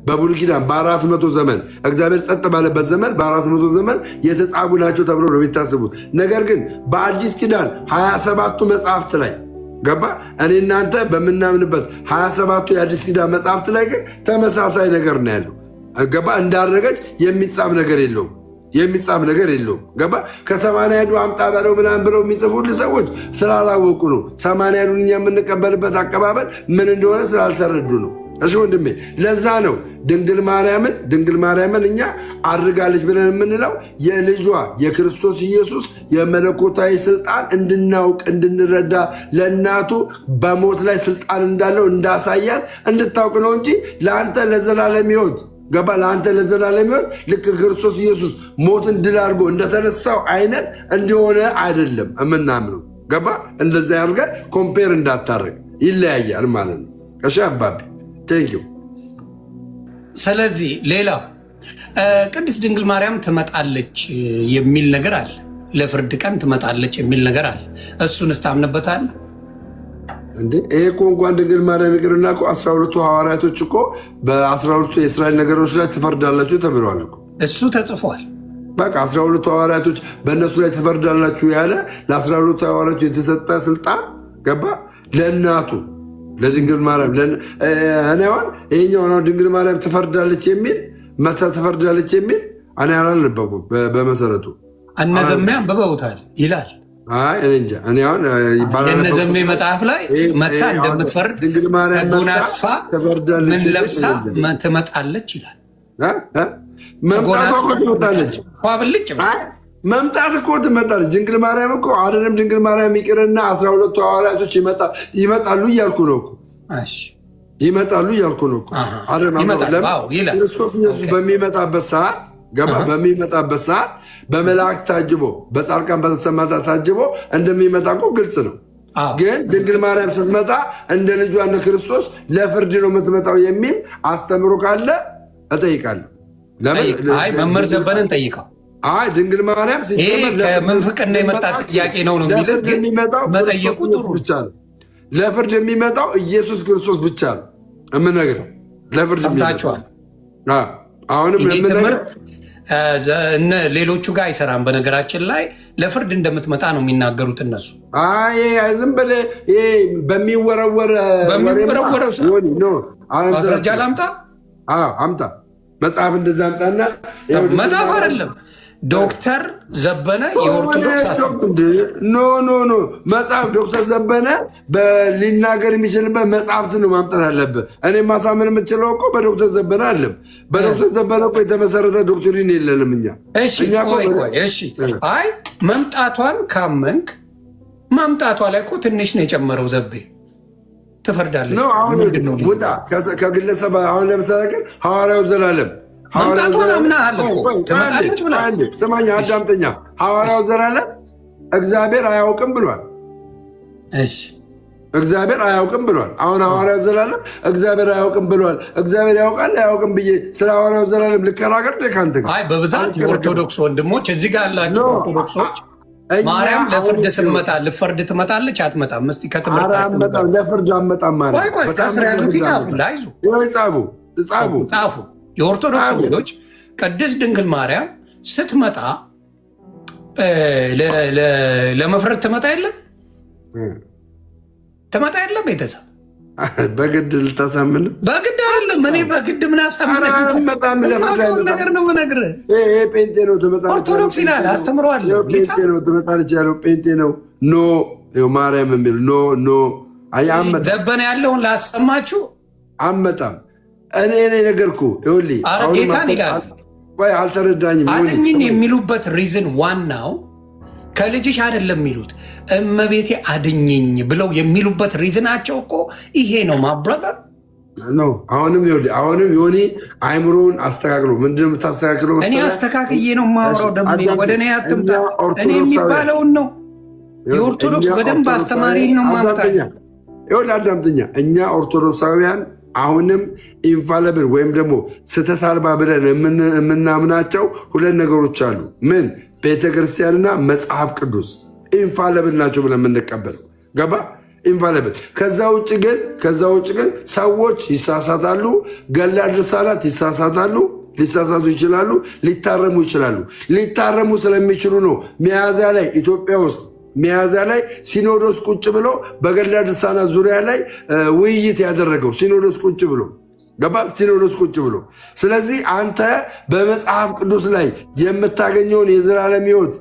በብሉይ ኪዳን በ400 ዘመን እግዚአብሔር ጸጥ ባለበት ዘመን በ400 ዘመን የተጻፉ ናቸው ተብሎ ነው የሚታስቡት። ነገር ግን በአዲስ ኪዳን 27ቱ መጽሐፍት ላይ ገባ እኔ እናንተ በምናምንበት 27ቱ የአዲስ ኪዳን መጽሐፍት ላይ ግን ተመሳሳይ ነገር ነው ያለው። ገባ እንዳረገች የሚጻፍ ነገር የለውም። ገባ ከ81ዱ አምጣ በለው ምናምን ብለው የሚጽፉልህ ሰዎች ስላላወቁ ነው። 81ዱን እኛ የምንቀበልበት አቀባበል ምን እንደሆነ ስላልተረዱ ነው። እሺ ወንድሜ፣ ለዛ ነው ድንግል ማርያምን እኛ አድርጋለች ብለን የምንለው የልጇ የክርስቶስ ኢየሱስ የመለኮታዊ ስልጣን እንድናውቅ እንድንረዳ ለእናቱ በሞት ላይ ስልጣን እንዳለው እንዳሳያት እንድታውቅ ነው እንጂ ለአንተ ለዘላለም ሕይወት ገባ ለአንተ ለዘላለም ሕይወት ልክ ክርስቶስ ኢየሱስ ሞትን ድል አድርጎ እንደተነሳው አይነት እንደሆነ አይደለም የምናምነው። ገባ እንደዛ ያድርገን ኮምፔር እንዳታረግ ይለያያል ማለት ነው። እሺ አባቢ ቴንኪው። ስለዚህ ሌላው ቅድስት ድንግል ማርያም ትመጣለች የሚል ነገር አለ። ለፍርድ ቀን ትመጣለች የሚል ነገር አለ። እሱንስ ታምንበታለህ እንዴ? ይሄ እኮ እንኳን ድንግል ማርያም ይቅርና እኮ 12ቱ ሐዋርያቶች እኮ በ12ቱ የእስራኤል ነገሮች ላይ ትፈርዳላችሁ ተብለዋል እኮ። እሱ ተጽፏል። በቃ 12ቱ ሐዋርያቶች በእነሱ ላይ ትፈርዳላችሁ ያለ ለ12ቱ ሐዋርያቶች የተሰጠ ስልጣን ገባ ለእናቱ ለድንግል ማርያም እኔ አሁን ይሄኛው ነው ድንግል ማርያም ትፈርዳለች የሚል እኔ አላነበብኩም። በመሰረቱ እነዘሜ አንብበውታል ይላል። እኔ እንጃ። እኔ አሁን የእነዘሜ መጽሐፍ ላይ መታ እንደምትፈርድ ተጎናጽፋ ምን ለብሳ ትመጣለች ይላል። መምጣቷ እኮ ትመጣለች። ብልጭ መምጣት እኮ ትመጣለች። ድንግል ማርያም እኮ አይደለም ድንግል ማርያም ይቅርና 12ቱ ሐዋርያቶች ይመጣሉ እያልኩ ነው እኮ። ይመጣሉ እያልኩ ነው እኮ። ክርስቶስ ኢየሱስ በሚመጣበት ሰዓት በመላእክት ታጅቦ በጻድቃን በሰማዕታት ታጅቦ እንደሚመጣ እኮ ግልጽ ነው። ግን ድንግል ማርያም ስትመጣ እንደ ልጇ እንደ ክርስቶስ ለፍርድ ነው የምትመጣው የሚል አስተምሮ ካለ እጠይቃለሁ። መምህር ዘበነን ጠይቀው። ድንግል ማርያም ከምንፍቅና የመጣ ጥያቄ ነው የሚለው መጠየቁ ጥሩ ብቻ ነው። ለፍርድ የሚመጣው ኢየሱስ ክርስቶስ ብቻ ነው የምነግርህ። ለፍርድ የሚመጣው አሁንም ሌሎቹ ጋር አይሰራም። በነገራችን ላይ ለፍርድ እንደምትመጣ ነው የሚናገሩት እነሱ። ዝም ብለህ በሚወረወረው ማስረጃ ላምጣ። አምጣ መጽሐፍ እንደዛ አምጣና። መጽሐፍ አይደለም ዶክተር ዘበነ የኦርቶዶክስ ኖ መጽሐፍ ዶክተር ዘበነ ሊናገር የሚችልበት መጽሐፍት ነው ማምጣት አለብህ። እኔ ማሳመን የምችለው እኮ በዶክተር ዘበነ አለም። በዶክተር ዘበነ እኮ የተመሰረተ ዶክትሪን የለንም እኛ። እሺ አይ መምጣቷን ካመንክ ማምጣቷ ላይ እኮ ትንሽ ነው የጨመረው ዘቤ። ትፈርዳለች። አሁን ውጣ ከግለሰብ አሁን ለምሳሌ ግን ሐዋርያው ዘላለም ስማኝ፣ አዳምጠኛ። ሐዋርያው ዘላለም እግዚአብሔር አያውቅም ብሏል። እግዚአብሔር አያውቅም ብሏል። አሁን ሐዋርያው ዘላለም እግዚአብሔር አያውቅም ብሏል። እግዚአብሔር ያውቃል አያውቅም ብዬ ስለ ሐዋርያው ዘላለም ልከራከር ከአንተ ጋር? በብዛት የኦርቶዶክስ ወንድሞች እዚህ ጋር ያላቸው ኦርቶዶክሶች ማርያም ለፍርድ ስትመጣ ልፈርድ ትመጣለች አትመጣም? እስኪ ከትምህርት ለፍርድ አትመጣም ማለት ከስር ያሉት ጻፉ። የኦርቶዶክስ ወንዶች ቅድስት ድንግል ማርያም ስትመጣ ለመፍረድ ትመጣ የለ ቤተሰብ በግድ ልታሳምን በግድ አይደለም። እኔ በግድ ምን አሳምን ነገር ነው የምነግርህ። ጴንጤ ነው ትመጣለች፣ ኦርቶዶክስ ይላል አስተምረዋለሁ። ጴንጤ ነው ትመጣለች ያለው ጴንጤ ነው። ኖ ማርያም የሚል ኖ ዘበነ ያለውን ላሰማችሁ አመጣም። እኔ ነገርኩህ። ይኸውልህ ጌታን ይላል። አልተረዳኝም። አድኝኝ የሚሉበት ሪዝን ዋናው ከልጅሽ አይደለም የሚሉት እመቤቴ አድኝኝ ብለው የሚሉበት ሪዝናቸው እኮ ይሄ ነው። ማብረገር አሁንም ዮኒ አይምሮውን አስተካክሎ ምንድን ነው የምታስተካክለው? እኔ አስተካክዬ ነው የማወራው። ደግሞ ወደ እኔ አትምጣ። እኔ የሚባለውን ነው። የኦርቶዶክስ በደንብ አስተማሪ ነው ማመጣኝ። ይኸውልህ አዳምጠኛ። እኛ ኦርቶዶክሳውያን አሁንም ኢንፋለብል ወይም ደግሞ ስህተት አልባ ብለን የምናምናቸው ሁለት ነገሮች አሉ። ምን? ቤተክርስቲያንና መጽሐፍ ቅዱስ ኢንፋለብል ናቸው ብለን የምንቀበለው ገባ? ኢንፋለብል። ከዛ ውጭ ግን ሰዎች ይሳሳታሉ። ገድላት ድርሳናት ይሳሳታሉ፣ ሊሳሳቱ ይችላሉ፣ ሊታረሙ ይችላሉ። ሊታረሙ ስለሚችሉ ነው ሚያዝያ ላይ ኢትዮጵያ ውስጥ ሲኖዶስ ቁጭ ብሎ በገድላት ድርሳናት ዙሪያ ላይ ውይይት ያደረገው ሲኖዶስ ቁጭ ብሎ ገባ? ሲኖዶስ ቁጭ ብሎ። ስለዚህ አንተ በመጽሐፍ ቅዱስ ላይ የምታገኘውን የዘላለም ሕይወት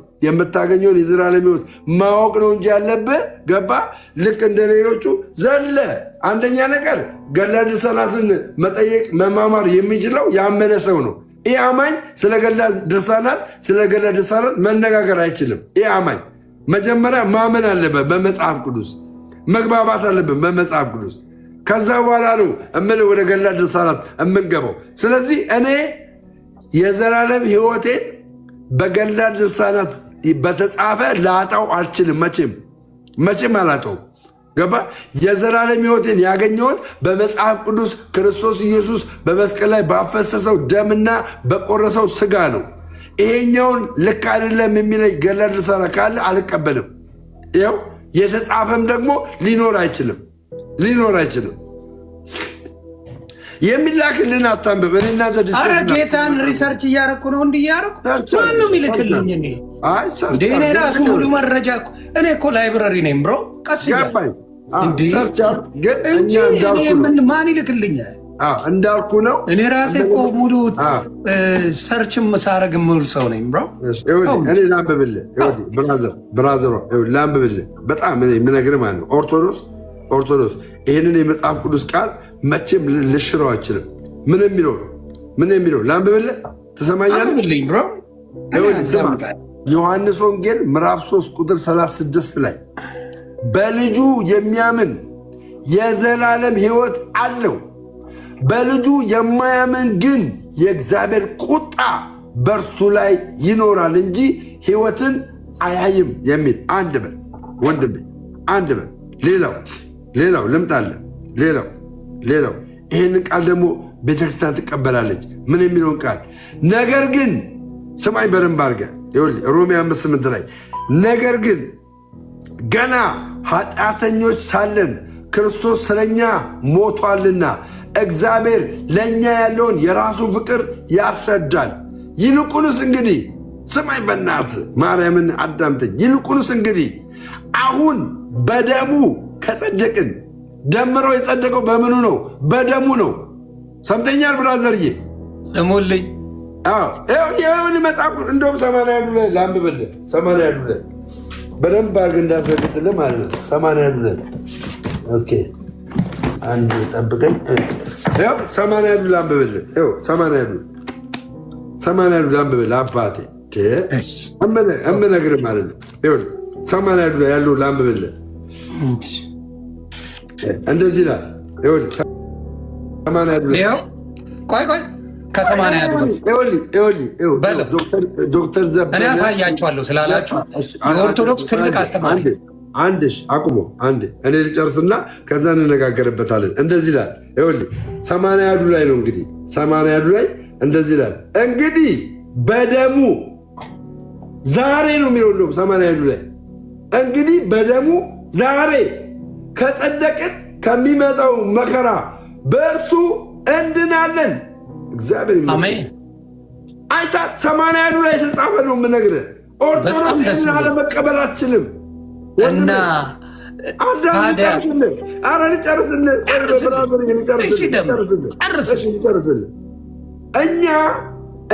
ማወቅ ነው እንጂ ያለብህ ገባ? ልክ እንደ ሌሎቹ ዘለ አንደኛ ነገር ገድላት ድርሳናትን መጠየቅ መማማር የሚችለው ያመነ ሰው ነው። ይህ አማኝ ስለ ገድላት ድርሳናት መነጋገር አይችልም። ይህ አማኝ መጀመሪያ ማመን አለበት፣ በመጽሐፍ ቅዱስ መግባባት አለበት በመጽሐፍ ቅዱስ። ከዛ በኋላ ነው ወደ ገድላት ድርሳናት የምንገባው። ስለዚህ እኔ የዘላለም ሕይወቴን በገድላት ድርሳናት በተጻፈ ላጣው አልችልም። መቼም አላጣው ገባ? የዘላለም ሕይወቴን ያገኘሁት በመጽሐፍ ቅዱስ ክርስቶስ ኢየሱስ በመስቀል ላይ ባፈሰሰው ደምና በቆረሰው ስጋ ነው። ይሄኛውን ልክ አይደለም የሚለኝ ገድላት ድርሳናት ካለ አልቀበልም። ይኸው የተጻፈም ደግሞ ሊኖር አይችልም። የሚላክልን አታንብብ። ኧረ ጌታን ሪሰርች እያደረኩ ነው። እያደረኩ ማነው የሚልክልኝ? እኔ ራሱ ሙሉ መረጃ እኔ እኮ ላይብረሪ ነኝ ብሮ። ቀስ ማን ይልክልኛል? እንዳልኩ ነው። እኔ ራሴ እኮ ሙሉ ሰርችም ሳረግ የምውል ሰው ነኝ ብሮ። እኔ ላንብብልህ ብራዘሯ ላንብብልህ። በጣም የምነግርህ ማለት ነው ኦርቶዶክስ ይህንን የመጽሐፍ ቅዱስ ቃል መቼም ልሽረው አችልም። ምን የሚለው ላንብብልህ፣ ትሰማኛለህ? ዮሐንስ ወንጌል ምዕራፍ 3 ቁጥር 36 ላይ በልጁ የሚያምን የዘላለም ሕይወት አለው፣ በልጁ የማያምን ግን የእግዚአብሔር ቁጣ በእርሱ ላይ ይኖራል እንጂ ሕይወትን አያይም የሚል አንድ በል ወንድሜ፣ አንድ በል። ሌላው ልምጣለ። ሌላው ይህንን ቃል ደግሞ ቤተክርስቲያን ትቀበላለች። ምን የሚለውን ቃል? ነገር ግን ስማኝ በደንብ አድርገህ ሮሜ 5:8 ላይ ነገር ግን ገና ኃጢአተኞች ሳለን ክርስቶስ ስለኛ ሞቷልና እግዚአብሔር ለእኛ ያለውን የራሱን ፍቅር ያስረዳል። ይልቁንስ እንግዲህ ስማኝ በእናትህ ማርያምን አዳምጠኝ። ይልቁንስ እንግዲህ አሁን በደሙ ከጸደቅን፣ ደምሮ የጸደቀው በምኑ ነው? በደሙ ነው። ሰምተኛል ብራዘርዬ? ስሙልኝ። ይሁን መጽሐፍ እንደውም 80 ላይ ላንብብልህ። 80 ላይ በደንብ አድርግ እንዳስረግጥልህ ማለት ነው። 80 ኦኬ፣ አንድ ጠብቀኝ። 80 ላንብብልህ። 80 ላንብብልህ አባቴ እምነግርህ ማለት ነው። 80 ላይ ያለው ላንብብልህ። እንደዚህ ይላል። ይኸውልህ 80 ይኸው ቆይ ዶክተር ዘበነ እኔ ያሳያቸዋለሁ ስላላችሁ የኦርቶዶክስ ትልቅ አስተማሪ አንድሽ አቁሞ አንድ እኔ ልጨርስና ከዛ እንነጋገርበታለን። እንደዚህ ይላል። ይኸውልህ 80 ላይ ነው እንግዲህ 80 ላይ እንደዚህ ይላል። እንግዲህ በደሙ ዛሬ ነው የሚለው 80 ላይ እንግዲህ በደሙ ዛሬ ከጸደቅን ከሚመጣው መከራ በእርሱ እንድናለን። እግዚአብሔር ይመስገን። አይታት 80 ላይ የተጻፈ ነው የምነግርህ። ኦርቶዶክስን አለመቀበል አትችልም። እና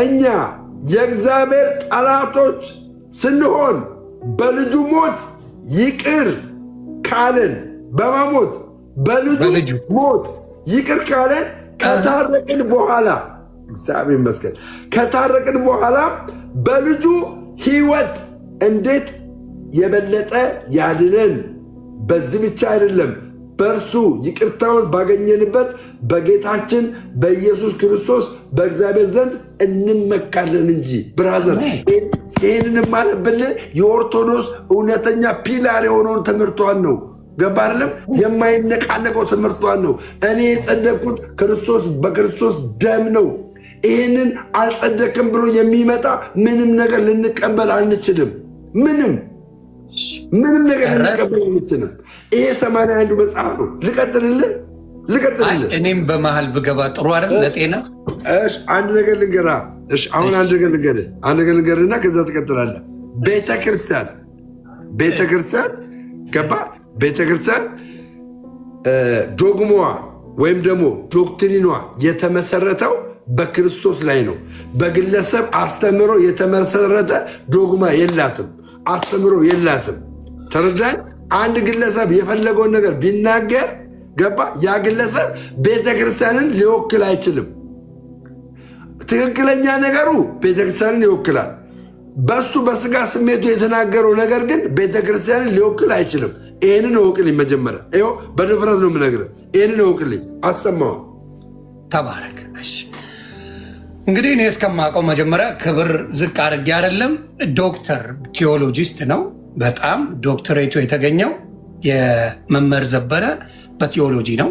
እኛ የእግዚአብሔር ጠላቶች ስንሆን በልጁ ሞት ይቅር ካለን በመሞት በልጁ ሞት ይቅር ካለን ከታረቅን በኋላ እግዚአብሔር ይመስገን ከታረቅን በኋላ በልጁ ሕይወት እንዴት የበለጠ ያድነን። በዚህ ብቻ አይደለም፣ በእርሱ ይቅርታውን ባገኘንበት በጌታችን በኢየሱስ ክርስቶስ በእግዚአብሔር ዘንድ እንመካለን እንጂ። ብራዘር ይህንን ማለብልህ የኦርቶዶክስ እውነተኛ ፒላር የሆነውን ትምህርቷን ነው። ገባ አይደለም? የማይነቃነቀው ትምህርቷን ነው። እኔ የጸደቅኩት ክርስቶስ በክርስቶስ ደም ነው። ይህንን አልጸደቅም ብሎ የሚመጣ ምንም ነገር ልንቀበል አንችልም። ምንም ነገር ልንቀበል አንችልም። ይሄ 81 መጽሐፍ ነው። ልቀጥልልህ። እኔም በመሀል ብገባ ጥሩ አይደል ለጤና? አንድ ነገር ልንገርህ። አሁን አንድ ነገር ልንገርህና ከዛ ትቀጥላለህ። ቤተክርስቲያን ገባ? ቤተክርስቲያን ዶግማዋ ወይም ደግሞ ዶክትሪኗ የተመሰረተው በክርስቶስ ላይ ነው። በግለሰብ አስተምሮ የተመሰረተ ዶግማ የላትም፣ አስተምሮ የላትም። ተረዳኝ? አንድ ግለሰብ የፈለገውን ነገር ቢናገር ገባ? ያ ግለሰብ ቤተክርስቲያንን ሊወክል አይችልም። ትክክለኛ ነገሩ ቤተክርስቲያንን ይወክላል። በሱ በስጋ ስሜቱ የተናገረው ነገር ግን ቤተክርስቲያንን ሊወክል አይችልም። ይህንን እወቅልኝ። መጀመሪያ ይኸው በድፍረት ነው የምነግርህ። ይህንን እወቅልኝ። አሰማው። ተባረክ። እንግዲህ እኔ እስከማውቀው መጀመሪያ ክብር ዝቅ አድርጌ አይደለም። ዶክተር ቴዎሎጂስት ነው። በጣም ዶክተሬቱ የተገኘው የመምህር ዘበነ በቴዎሎጂ ነው።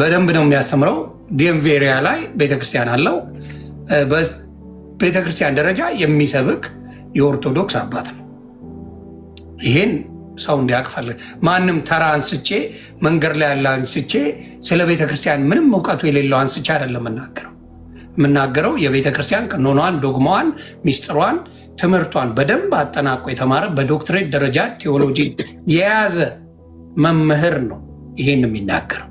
በደንብ ነው የሚያስተምረው። ዲኤምቪ ኤሪያ ላይ ቤተክርስቲያን አለው። በቤተክርስቲያን ደረጃ የሚሰብክ የኦርቶዶክስ አባት ነው። ይሄን ሰው እንዲያቅፈልግ ማንም ተራ አንስቼ መንገድ ላይ ያለ አንስቼ ስለ ቤተክርስቲያን ምንም እውቀቱ የሌለው አንስቼ አይደለም የምናገረው የቤተክርስቲያን ቀኖኗን፣ ዶግማዋን፣ ሚስጥሯን፣ ትምህርቷን በደንብ አጠናቆ የተማረ በዶክትሬት ደረጃ ቴዎሎጂ የያዘ መምህር ነው ይሄን የሚናገረው።